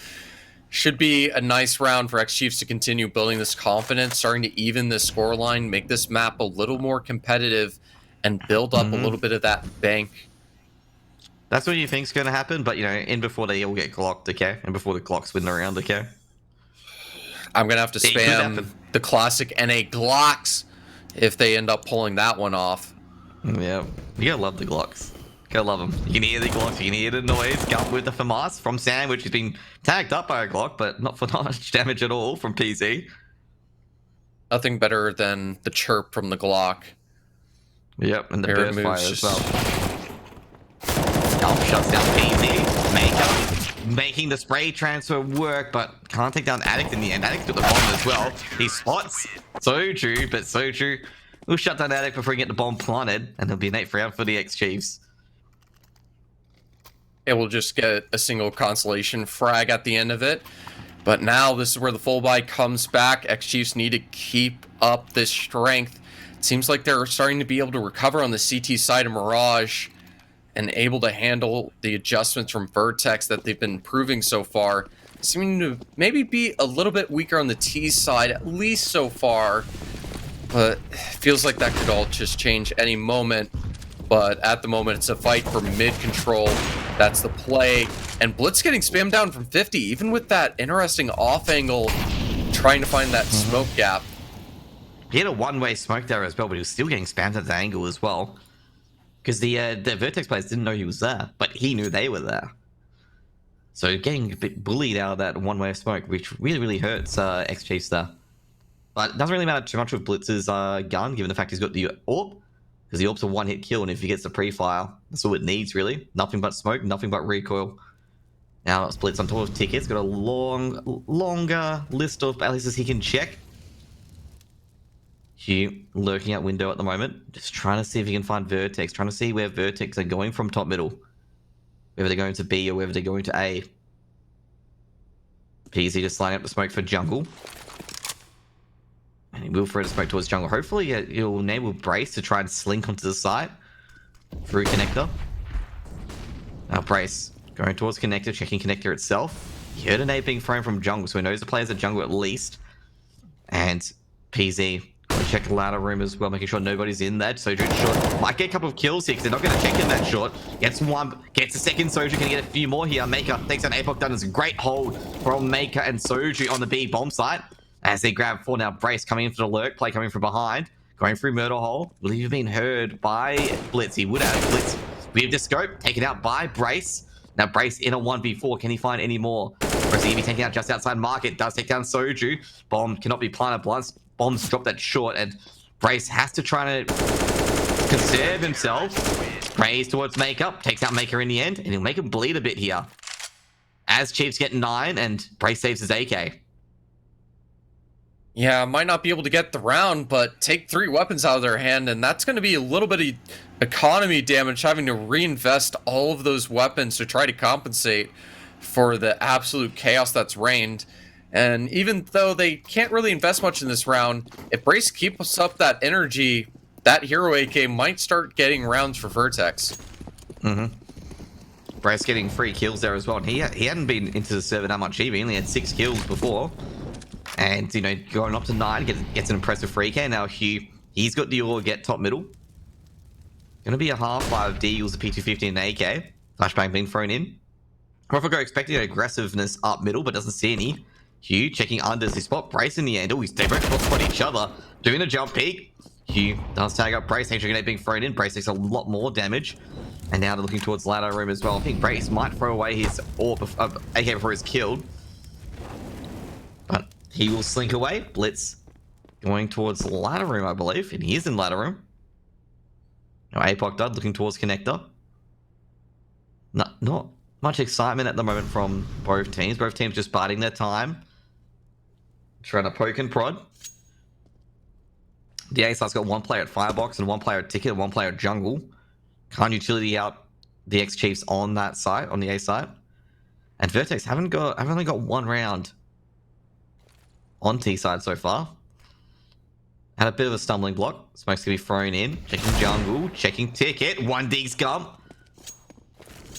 Should be a nice round for X-Chiefs to continue building this confidence, starting to even this scoreline, make this map a little more competitive, and build up a little bit of that bank. That's what you think's going to happen, but, you know, in before they all get Glocked, okay? And before the Glocks win the round, okay? I'm going to have to spam the classic NA Glocks if they end up pulling that one off. Yeah, you gotta love the Glocks. Gotta love them. You can hear the Glocks, you can hear the noise come with the FAMAS from Sam, which has been tagged up by a Glock, but not for much damage at all from PZ. Nothing better than the chirp from the Glock. Yep, and the burst fire as well. Scalp shuts down PZ. Maker making the spray transfer work, but can't take down Addict in the end. Addict got the bomb as well. He spots Soju, but Soju will shut down Addict before he get the bomb planted, and there'll be an 8 round for the X-Chiefs. It will just get a single consolation frag at the end of it. But now this is where the full buy comes back. X-Chiefs need to keep up this strength. It seems like they're starting to be able to recover on the CT side of Mirage and able to handle the adjustments from Vertex that they've been proving so far. Seeming to maybe be a little bit weaker on the T side, at least so far. But it feels like that could all just change any moment. But at the moment, it's a fight for mid-control. That's the play. And Blitz getting spammed down from 50, even with that interesting off-angle, trying to find that smoke gap. He had a one-way smoke there as well, but he was still getting spammed at the angle as well. Because the Vertex players didn't know he was there, but he knew they were there. So getting a bit bullied out of that one-way smoke, which really, really hurts X-Chiefs there. But it doesn't really matter too much with Blitz's gun, given the fact he's got the AWP. Because the AWP's a one-hit kill, and if he gets the pre-fire, that's all it needs, really. Nothing but smoke, nothing but recoil. Now, Blitz on top of tickets, got a longer list of balances he can check. Hugh lurking out window at the moment, just trying to see if he can find Vertex, trying to see where Vertex are going from top middle. Whether they're going to B or whether they're going to A. PZ just lining up the smoke for jungle. And he will throw the smoke towards jungle. Hopefully he'll enable Brace to try and slink onto the site through connector. Now Brace going towards connector, checking connector itself. He heard a nade being thrown from jungle, so he knows the players at jungle at least. And PZ going to check the ladder room as well, making sure nobody's in there. Soju short might get a couple of kills here because they're not going to check in that short. Gets one, gets a second. Soju can get a few more here. Maker takes down Apoc. Done. It's a great hold from Maker and Soju on the B bomb site. As they grab 4 now, Brace coming in for the lurk, play coming from behind, going through murder hole. Will he have been heard by Blitz? He would have. Blitz with the scope, taken out by Brace. Now Brace in a 1v4. Can he find any more? Or is he going to be taken out just outside market? Does take down Soju. Bomb cannot be planted once. Bombs drop that short, and Brace has to try to conserve himself. Prays towards Maker, takes out Maker in the end, and he'll make him bleed a bit here. As Chiefs get 9, and Brace saves his AK. Yeah, might not be able to get the round, but take 3 weapons out of their hand, and that's going to be a little bit of economy damage, having to reinvest all of those weapons to try to compensate for the absolute chaos that's reigned. And even though they can't really invest much in this round, if Brace keeps up that energy, that hero AK might start getting rounds for Vertex. Brace getting 3 kills there as well, and he hadn't been into the server that much either. He only had 6 kills before. And, you know, going up to 9, gets an impressive 3k. Now, he's got the all get top middle. Gonna be a half-5 Deagles, a P250 and an AK. Flashbang being thrown in. Roffago expecting aggressiveness up middle, but doesn't see any. Hugh checking under his spot. Brace in the end. They both spot each other. Doing a jump peek. Hugh does tag up Brace. Actually grenade being thrown in. Brace takes a lot more damage. And now they're looking towards ladder room as well. I think Brace might throw away his AK before he's killed. But he will slink away. Blitz going towards ladder room, I believe. And he is in ladder room. Now Apoc Dud looking towards connector. Not much excitement at the moment from both teams. Both teams just biding their time. Trying to poke and prod. The A-Star's got 1 player at Firebox and 1 player at Ticket and 1 player at Jungle. Can't utility out the X Chiefs on that side, on the A side. And Vertex have only got one round on T side so far. Had a bit of a stumbling block. Smoke's gonna be thrown in. Checking jungle, checking ticket. One dig scum.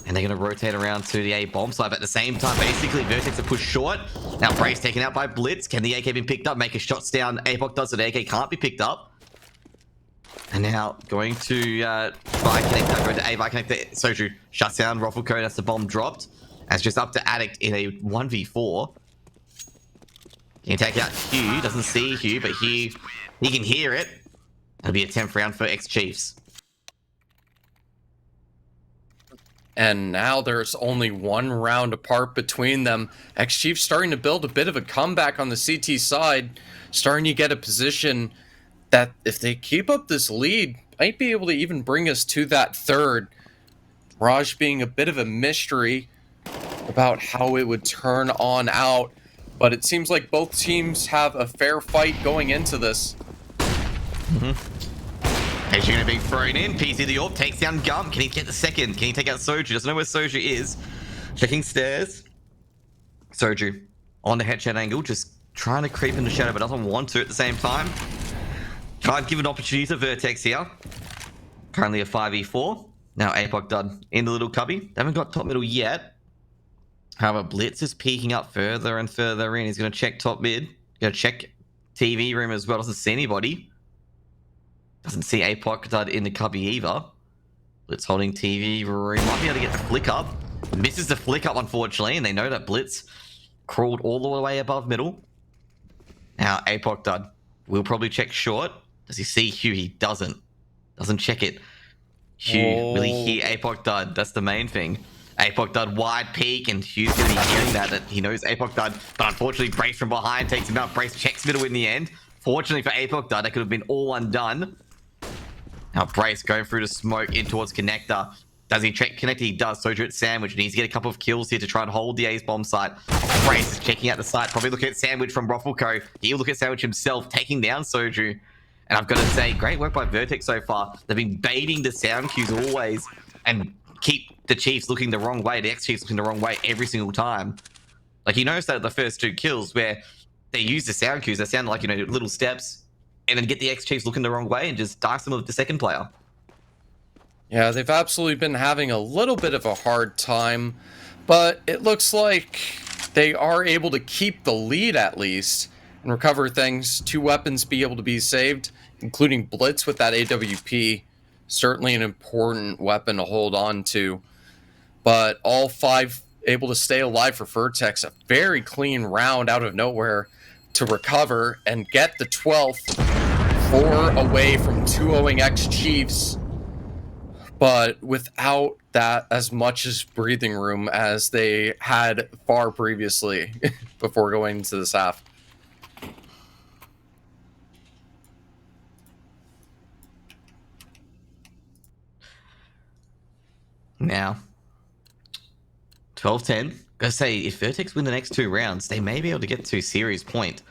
And they're gonna rotate around to the A bomb side. But at the same time, basically, Vertex are pushed short. Now Brace taken out by Blitz. Can the AK be picked up? Make a shots down. APOC does it. AK can't be picked up. And now going to Vi connector, going to A Vi connector. Soju shuts down Ruffle Code as the bomb dropped. And it's just up to Addict in a 1v4. Can he take out Hugh? Doesn't see Hugh, but Hugh, he can hear it. It'll be a 10th round for X Chiefs. And now there's only one round apart between them. X Chiefs starting to build a bit of a comeback on the CT side, starting to get a position that if they keep up this lead, might be able to even bring us to that third. Mirage being a bit of a mystery about how it would turn on out, but it seems like both teams have a fair fight going into this. He's going to be thrown in. PC the AWP takes down Gump. Can he get the second? Can he take out Soju? Doesn't know where Soju is. Checking stairs. Soju on the headshot angle, just trying to creep in the shadow, but doesn't want to at the same time. Can't give an opportunity to Vertex here. Currently a 5v4. Now APOC done in the little cubby. They haven't got top middle yet. However, Blitz is peeking up further and further in. He's going to check top mid. Going to check TV room as well. Doesn't see anybody. Doesn't see APOC done in the cubby either. Blitz holding TV room. Might be able to get the flick up. Misses the flick up, unfortunately. And they know that Blitz crawled all the way above middle. Now APOC done. We'll probably check short. Does he see Hugh? He doesn't. Doesn't check it. Hugh, will he hear APOC dud? That's the main thing. APOC dud wide peek, and Hugh's going to be hearing that he knows APOC dud. But unfortunately, Brace from behind takes him out. Brace checks middle in the end. Fortunately for APOC dud, that could have been all undone. Now Brace going through the smoke in towards connector. Does he check connector? He does. Soju at Sandwich. Needs to get a couple of kills here to try and hold the A's bomb site. Brace is checking out the site. Probably looking at Sandwich from Ruffleco. He'll look at Sandwich himself, taking down Soju. And I've got to say, great work by Vertex so far. They've been baiting the sound cues always and keep the Chiefs looking the wrong way, the X-Chiefs looking the wrong way every single time. Like, you notice that the first two kills where they use the sound cues, they sound like, you know, little steps, and then get the X-Chiefs looking the wrong way and just dice them with the second player. Yeah, they've absolutely been having a little bit of a hard time, but it looks like they are able to keep the lead at least and recover things. 2 weapons be able to be saved, including Blitz with that AWP. Certainly an important weapon to hold on to. But all 5 able to stay alive for Vertex. A very clean round out of nowhere to recover and get the 12th. 4 away from 2-0ing X-Chiefs. But without that as much as breathing room as they had far previously before going into this half. Now, 12-10. Gotta say, if Vertex win the next 2 rounds, they may be able to get to series point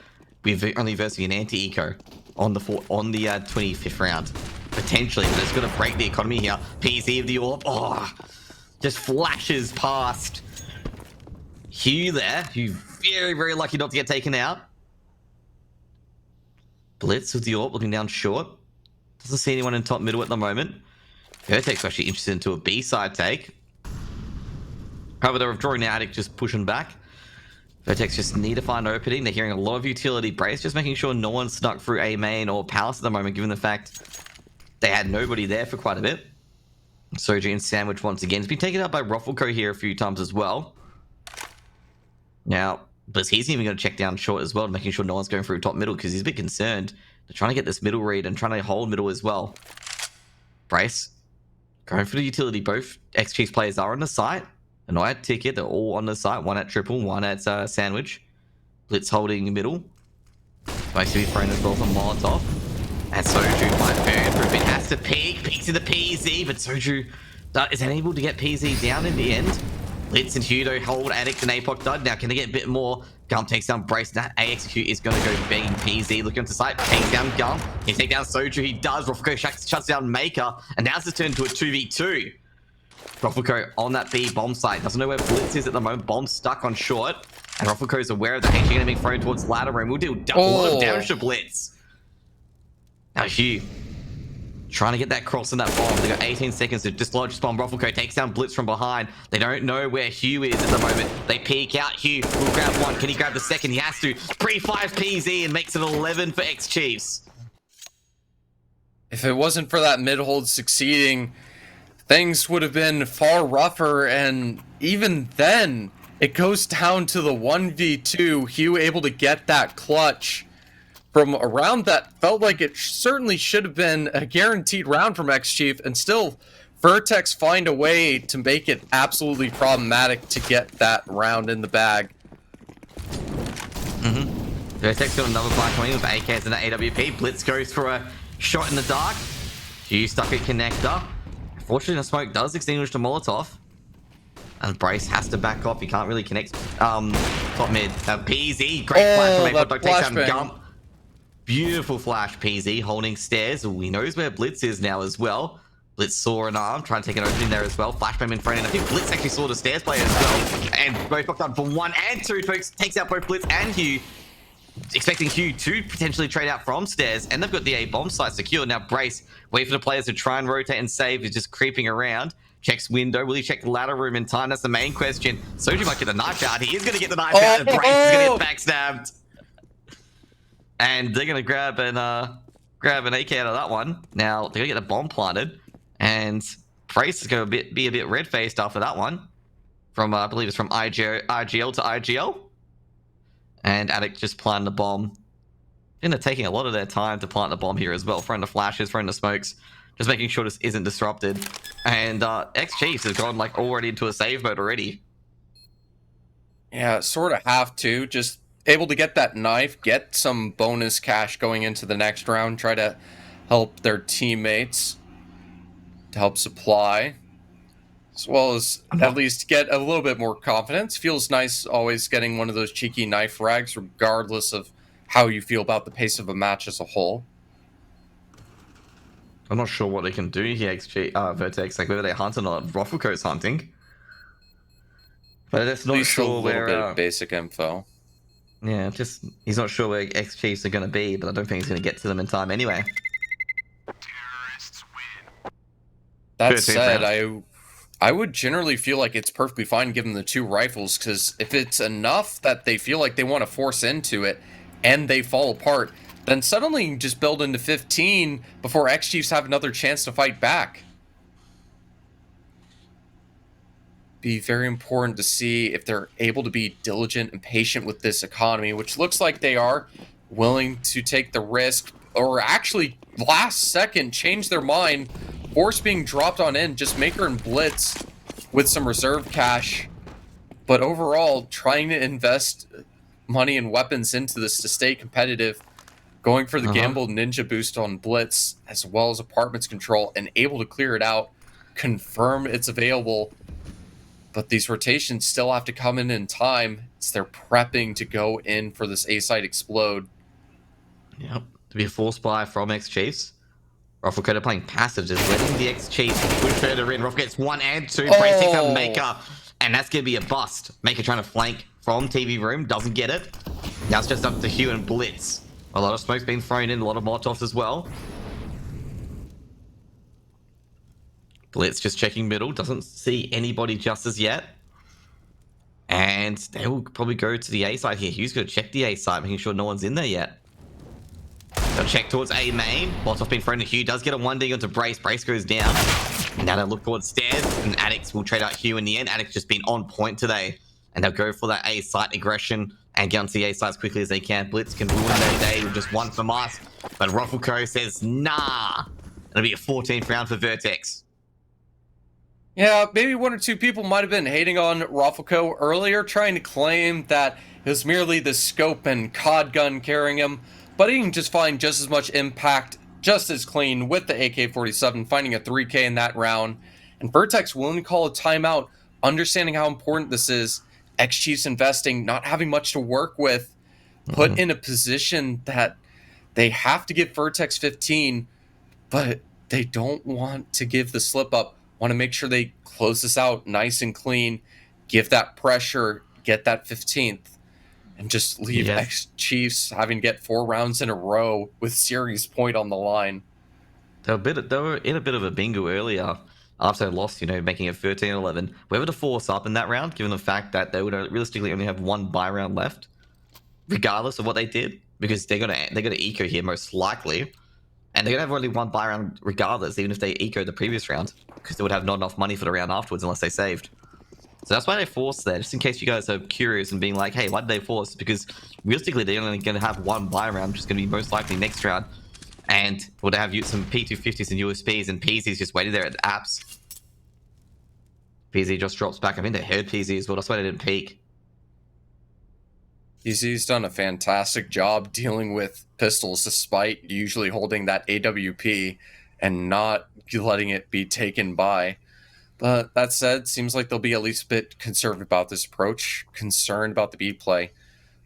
with only versing an anti-eco on the 25th round. Potentially, but it's gonna break the economy here. PC of the AWP, just flashes past Hugh there. Hugh very, very lucky not to get taken out. Blitz with the AWP looking down short. Doesn't see anyone in top middle at the moment. Vertex actually interested into a B-side take. However, they're withdrawing now, Addict just pushing back. Vertex just need to find an opening. They're hearing a lot of utility. Brace just making sure no one snuck through A main or Palace at the moment, given the fact they had nobody there for quite a bit. Soju and Sandwich once again. It's been taken out by Ruffleco here a few times as well. Now, Blitz, he's even going to check down short as well, making sure no one's going through top middle because he's a bit concerned. They're trying to get this middle read and trying to hold middle as well. Brace going for the utility. Both X-Chiefs players are on the site. An eye ticket, they're all on the site. One at triple, one at Sandwich. Blitz holding middle. Supposed to be thrown as well from Molotov. And Soju might burn through. It has to peek. Peeks to the PZ, but Soju is unable to get PZ down in the end. Blitz and Hudo hold Addict and Apoc dud. Now, can they get a bit more? Gum takes down Brace. That A execute is going to go begging PZ. Looking to sight. Takes down Gum. He take down Soju. He does. Rofako shuts down Maker. And now it's turned into a 2v2. Rofako on that B bomb site. Doesn't know where Blitz is at the moment. Bomb stuck on short. And Rofako is aware of the HG going to be thrown towards ladder room. We'll do a lot of damage to Blitz. Now, Hugh. Trying to get that cross in that bomb. They got 18 seconds to dislodge spawn. Rofako takes down Blitz from behind. They don't know where Hugh is at the moment. They peek out. Hugh will grab one. Can he grab the second? He has to. Pre-5 PZ and makes it 11 for X Chiefs. If it wasn't for that mid hold succeeding, things would have been far rougher, and even then, it goes down to the 1v2. Hugh able to get that clutch from a round that felt like it certainly should have been a guaranteed round from X-Chief, and still Vertex find a way to make it absolutely problematic to get that round in the bag. Vertex got another flash coming with AKs and the AWP. Blitz goes for a shot in the dark. Hugh stuck at connector. Fortunately, the smoke does extinguish the Molotov. And Brace has to back off. He can't really connect top mid. PZ, great flash from Apoc, takes down Gump. Beautiful flash, PZ, holding stairs. He knows where Blitz is now as well. Blitz saw an arm, trying to take an opening there as well. Flashbang in front, and I think Blitz actually saw the stairs player as well. And both locked on for 1 and 2, folks. Takes out both Blitz and Hugh. Expecting Hugh to potentially trade out from stairs, and they've got the A bomb site secure. Now Brace, wait for the players to try and rotate and save. He's just creeping around. Checks window. Will he check the ladder room in time? That's the main question. Soju might get the knife out. He is going to get the knife out, and Brace is going to get backstabbed. And they're going to grab an AK out of that one. Now, they're going to get the bomb planted. And Brace is going to be a bit red-faced after that one. From, I believe it's from IGL to IGL. And Addict just planted the bomb. And they're taking a lot of their time to plant the bomb here as well. Throwing the flashes, throwing the smokes. Just making sure this isn't disrupted. And X-Chiefs has gone like already into a save mode already. Yeah, sort of have to. Just able to get that knife, get some bonus cash going into the next round, try to help their teammates, to help supply, as well as at least get a little bit more confidence. Feels nice always getting one of those cheeky knife frags, regardless of how you feel about the pace of a match as a whole. I'm not sure what they can do here, Vertex, like whether they're hunting or Rofuko's hunting. But that's not sure where... a little bit of basic info. Yeah, just he's not sure where X-Chiefs are going to be, but I don't think he's going to get to them in time anyway. That said, I would generally feel like it's perfectly fine giving the 2 rifles, because if it's enough that they feel like they want to force into it and they fall apart, then suddenly you can just build into 15 before X-Chiefs have another chance to fight back. Be very important to see if they're able to be diligent and patient with this economy, which looks like they are, willing to take the risk, or actually last second change their mind, force being dropped on in, just Maker and Blitz with some reserve cash, but overall trying to invest money and weapons into this to stay competitive, going for the gamble ninja boost on Blitz, as well as apartments control, and able to clear it out, confirm it's available. But these rotations still have to come in time as they're prepping to go in for this A-site explode. Yep, to be a force buy from X-Chiefs. Rofako playing passive, just letting the X-Chiefs push further in. Rofako gets 1 and 2, Brace takes out Maker, and that's going to be a bust. Maker trying to flank from TV room, doesn't get it. Now it's just up to Hugh and Blitz. A lot of smoke's being thrown in, a lot of Molotovs as well. Blitz just checking middle, doesn't see anybody just as yet. And they will probably go to the A side here. Hugh's going to check the A side, making sure no one's in there yet. They'll check towards A main. Molotov being thrown to Hugh, does get a 1D onto Brace. Brace goes down. And now they'll look towards stairs, and Addicts will trade out Hugh in the end. Addicts just been on point today. And they'll go for that A site aggression and get onto the A site as quickly as they can. Blitz can ruin their day with just 1 from us. But Rofako says, nah. It'll be a 14th round for Vertex. Yeah, maybe 1 or 2 people might have been hating on Rofako earlier, trying to claim that it was merely the scope and COD gun carrying him, but he can just find just as much impact, just as clean with the AK-47, finding a 3K in that round, and Vertex willing to call a timeout understanding how important this is, X-Chiefs investing, not having much to work with, put in a position that they have to give Vertex 15, but they don't want to give the slip up. Want to make sure they close this out nice and clean, give that pressure, get that 15th, and just leave X-Chiefs having to get 4 rounds in a row with series point on the line. They were in a bit of a bingo earlier after they lost, making it 13-11. Whether to force up in that round, given the fact that they would realistically only have 1 buy round left, regardless of what they did, because they're gonna eco here most likely, and they're gonna have only 1 buy round regardless, even if they eco the previous round, because they would have not enough money for the round afterwards unless they saved. So that's why they forced there, just in case you guys are curious and being like, hey, why did they force? Because realistically, they're only going to have 1 buy round, which is going to be most likely next round. And we'll have some P250s and USPs, and PZ's just waiting there at the apps. PZ just drops back. I think they heard PZ as well. That's why they didn't peek. PZ's done a fantastic job dealing with pistols, despite usually holding that AWP and not letting it be taken by. But that said, seems like they'll be at least a bit conservative about this approach, concerned about the B play.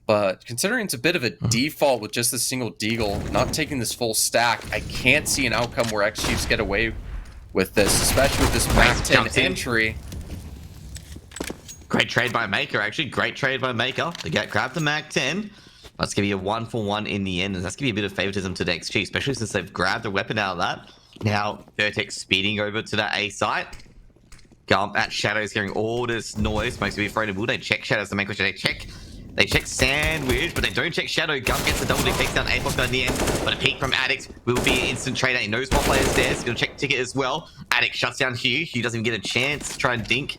But considering it's a bit of a default with just a single deagle, not taking this full stack, I can't see an outcome where X-Chiefs get away with this, especially with this Mac 10 entry. Great trade by Maker, actually. Great trade by Maker. They grab the Mac 10. That's going to be a 1-for-1 in the end, and that's going to be a bit of favoritism to the X-Chiefs, especially since they've grabbed a weapon out of that. Now, Vertex speeding over to that A site. Gump at Shadows hearing all this noise. Most of you afraid of will they check Shadows to make sure they check Sandwich, but they don't check Shadow. Gump gets the double dig, takes down A-Block in the end, but a peek from Addict will be an instant trader. He knows what player's there, so he's gonna check Ticket as well. Addict shuts down Hugh. Hugh doesn't even get a chance to try and dink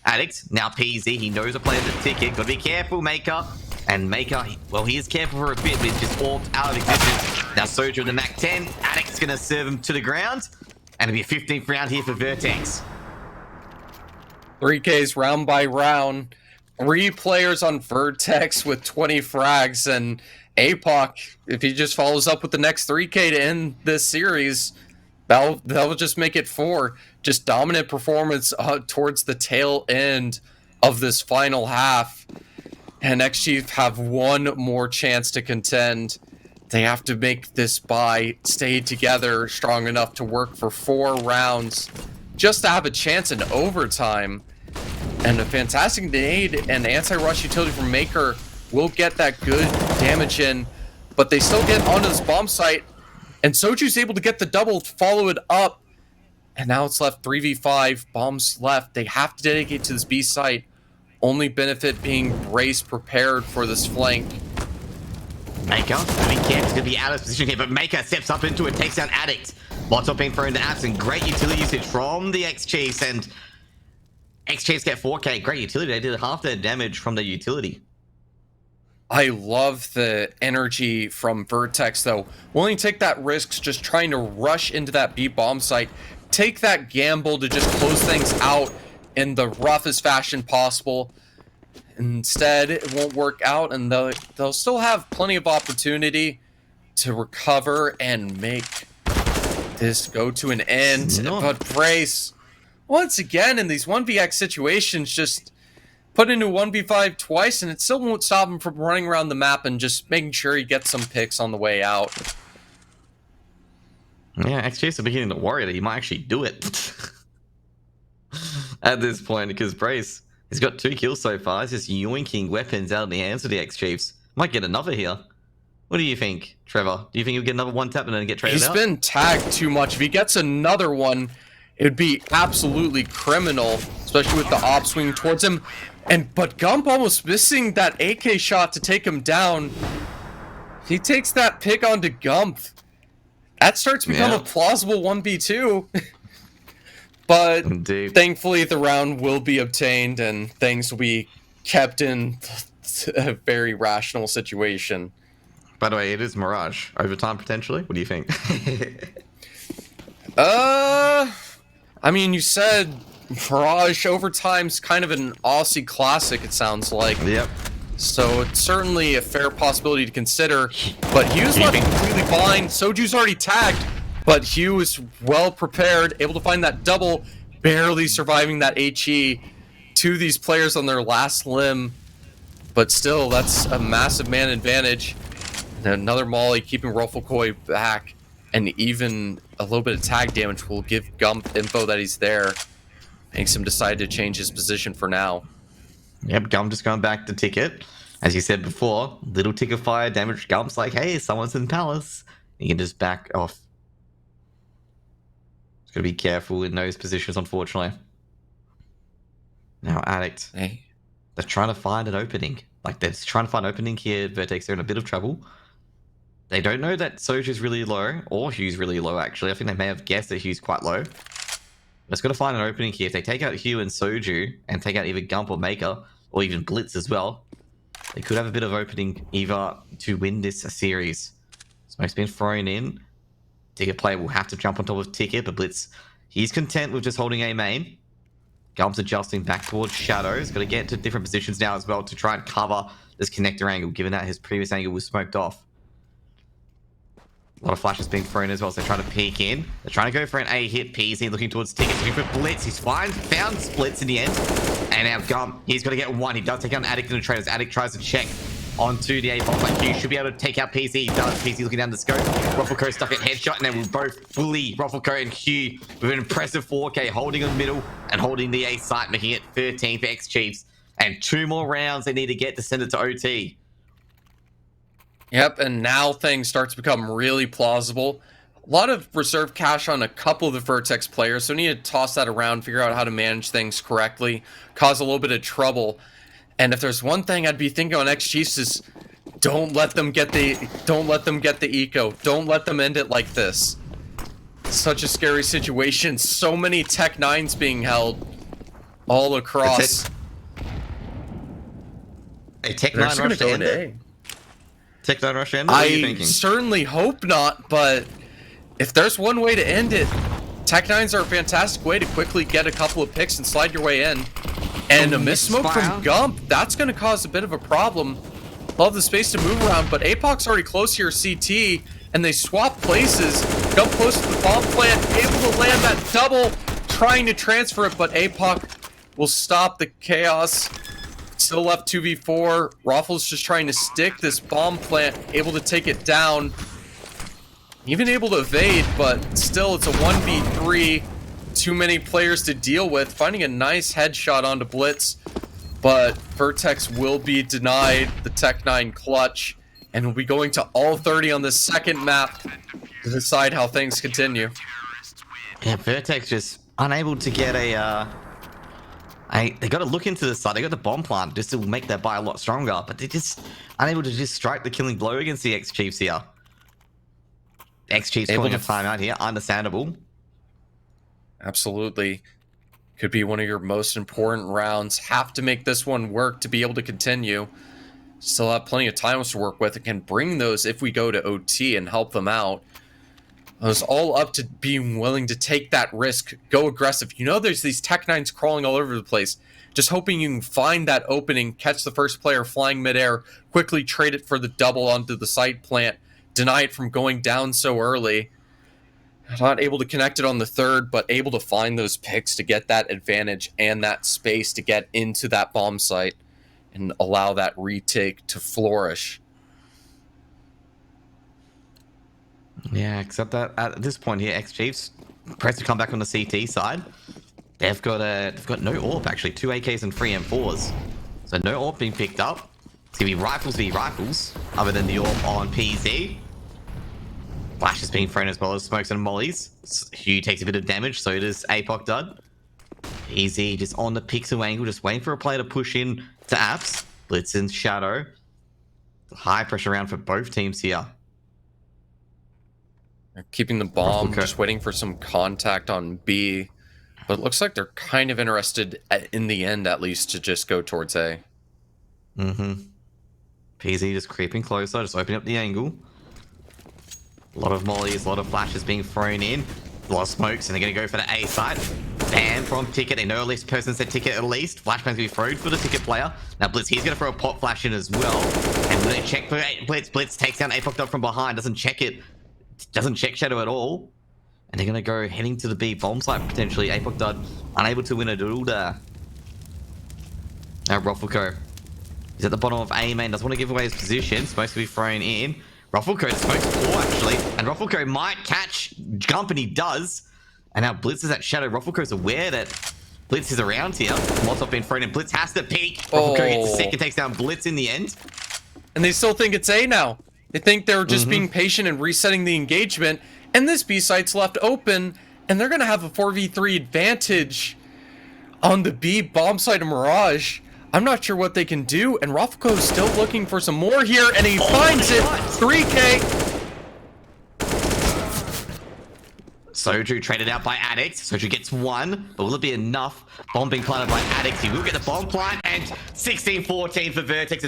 Addict. Now PZ, he knows a player's at Ticket. Gotta be careful, Maker. And Maker, well, he is careful for a bit, but he's just orbed out of existence. Now Soju with the Mac 10. Addict's gonna serve him to the ground, and it'll be a 15th round here for Vertex. 3Ks round by round. 3 players on Vertex with 20 frags, and APOC, if he just follows up with the next 3K to end this series, that'll just make it 4. Just dominant performance towards the tail end of this final half. And X-Chief have 1 more chance to contend. They have to make this buy stay together strong enough to work for 4 rounds just to have a chance in overtime. And a fantastic nade and anti-rush utility from Maker will get that good damage in, but they still get onto this bomb site, and Soju's able to get the double to follow it up, and now it's left 3v5, bombs left. They have to dedicate to this B site, only benefit being brace prepared for this flank. Maker, I mean, Camp's gonna be out of position here, but Maker steps up into it, takes down Addict. Lots of being thrown to apps, and great utility usage from the X-Chiefs, and X-Chiefs get 4K. Great utility. They did half their damage from the utility. I love the energy from Vertex, though. Willing to take that risk, just trying to rush into that B bomb site, take that gamble to just close things out in the roughest fashion possible. Instead, it won't work out, and they'll still have plenty of opportunity to recover and make this go to an end. But Brace, once again, in these 1vx situations, just put into 1v5 twice, and it still won't stop him from running around the map and just making sure he gets some picks on the way out. Yeah, XJ's beginning to worry that he might actually do it at this point, because Brace, he's got 2 kills so far. He's just yoinking weapons out of the hands of the X-Chiefs. Might get another here. What do you think, Trevor? Do you think he'll get another 1 tap and then get traded out? He's been tagged too much. If he gets another one, it would be absolutely criminal, especially with the op swing towards him. But Gump almost missing that AK shot to take him down. He takes that pick onto Gump. That starts to become a plausible 1v2. But Indeed. Thankfully the round will be obtained and things will be kept in a very rational situation. By the way, it is Mirage. Overtime potentially? What do you think? I mean, you said Mirage overtime's kind of an Aussie classic, it sounds like. Yep. So it's certainly a fair possibility to consider. But Hugh's left completely fine. Soju's already tagged, but Hugh is well prepared, able to find that double, barely surviving that HE. two of these players on their last limb, but still, that's a massive man advantage. And another Molly keeping Rufflekoi back, and even a little bit of tag damage will give Gump info that he's there. Makes him decide to change his position for now. Yep, Gump just going back to Ticket. As you said before, little Ticket fire damage. Gump's like, hey, someone's in Palace. You can just back off. Just gotta be careful in those positions, unfortunately. Now, Addict. Hey. They're trying to find an opening. Like, they're just trying to find an opening here. Vertex are in a bit of trouble. They don't know that Soju's really low, or Hugh's really low, actually. I think they may have guessed that Hugh's quite low. Let's got to find an opening here. If they take out Hugh and Soju, and take out either Gump or Maker, or even Blitz as well, they could have a bit of opening either to win this series. Smoke's been thrown in. Ticket player will have to jump on top of Ticket, but Blitz, he's content with just holding A main. Gump's adjusting back towards Shadow. He's got to get to different positions now as well to try and cover this connector angle, given that his previous angle was smoked off. A lot of flashes being thrown as well, so they're trying to peek in. They're trying to go for an A hit. PZ looking towards Ticket, looking for Blitz. He's found Splits in the end. And now Gump, he's got to get one. He does take out an Addict and a Trader. Addict tries to check onto the A bomb, but Hugh should be able to take out PZ. He does. PZ looking down the scope. Rufflekoi stuck at headshot, and then we're both fully Rufflekoi and Hugh with an impressive 4K, holding the middle and holding the A site, making it 13 for X Chiefs. And 2 more rounds they need to get to send it to OT. Yep, and now things start to become really plausible. A lot of reserve cash on a couple of the Vertex players, so we need to toss that around, figure out how to manage things correctly, cause a little bit of trouble. And if there's one thing I'd be thinking on X Chiefs is don't let them get the eco. Don't let them end it like this. Such a scary situation. So many Tech 9s being held all across. A Tech 9 rush to end it? Tech 9 rush end? What are you thinking? Certainly hope not, but if there's one way to end it, Tech 9s are a fantastic way to quickly get a couple of picks and slide your way in. And a miss smoke from Gump, that's going to cause a bit of a problem. Love the space to move around, but APOC's already close here, CT, and they swap places. Gump close to the bomb plant, able to land that double, trying to transfer it, but APOC will stop the chaos. Still left 2v4. Raffles just trying to stick this bomb plant, able to take it down. Even able to evade, but still it's a 1v3. Too many players to deal with. Finding a nice headshot onto Blitz, but Vertex will be denied the Tech 9 clutch, and will be going to all 30 on the second map to decide how things continue. Yeah, Vertex just unable to get a... they got to look into the side. They got the bomb plant just to make their buy a lot stronger, but they're just unable to just strike the killing blow against the X Chiefs here. X Chiefs calling a timeout here, understandable. Absolutely. Could be one of your most important rounds. Have to make this one work to be able to continue. Still have plenty of times to work with and can bring those if we go to OT and help them out. It was all up to being willing to take that risk, go aggressive. You know there's these Tech 9s crawling all over the place. Just hoping you can find that opening, catch the first player flying midair, quickly trade it for the double onto the side plant, deny it from going down so early. Not able to connect it on the third, but able to find those picks to get that advantage and that space to get into that bomb site and allow that retake to flourish. Yeah, except that at this point here, X Chiefs press to come back on the CT side. They've got no AWP actually, 2 AKs and 3 M4s. So no AWP being picked up. It's gonna be rifles v rifles, other than the AWP on PZ. Flash is being thrown as well as smokes and mollies. Hugh takes a bit of damage, so does APOC Dud. Easy, just on the pixel angle, just waiting for a player to push in to Apps. Blitz and Shadow. High pressure round for both teams here. They're keeping the bomb, just waiting for some contact on B. But it looks like they're kind of interested, in the end at least, to just go towards A. PZ just creeping closer, just opening up the angle. A lot of mollies, a lot of flashes being thrown in. A lot of smokes, and they're going to go for the A side. Ban from Ticket. They know at least person said Ticket at least. Flashbang's going to be thrown for the Ticket player. Now Blitz, he's going to throw a pop flash in as well. And when they check for Blitz, Blitz takes down APOC Dog from behind. Doesn't check it. Doesn't check Shadow at all. And they're going to go heading to the B bomb site potentially. APOC Dog unable to win a duel there. Now Ruffleco. He's at the bottom of A main. Doesn't want to give away his position. Smoke's going to be thrown in. Ruffleco smokes 4 actually. And Ruffleco might catch company. Does. And now Blitz is at Shadow. Ruffleco's aware that Blitz is around here. Molotov being thrown in. Blitz has to peek. Ruffleco gets the second, takes down Blitz in the end. And they still think it's A now. They think they're just being patient and resetting the engagement. And this B site's left open. And they're going to have a 4v3 advantage on the B bomb site of Mirage. I'm not sure what they can do. And Ruffleco's still looking for some more here. And he finds it. 3K. Soju traded out by Addict. Soju gets 1, but will it be enough? Bomb being planted by Addict. He will get the bomb plant, and 16-14 for Vertex.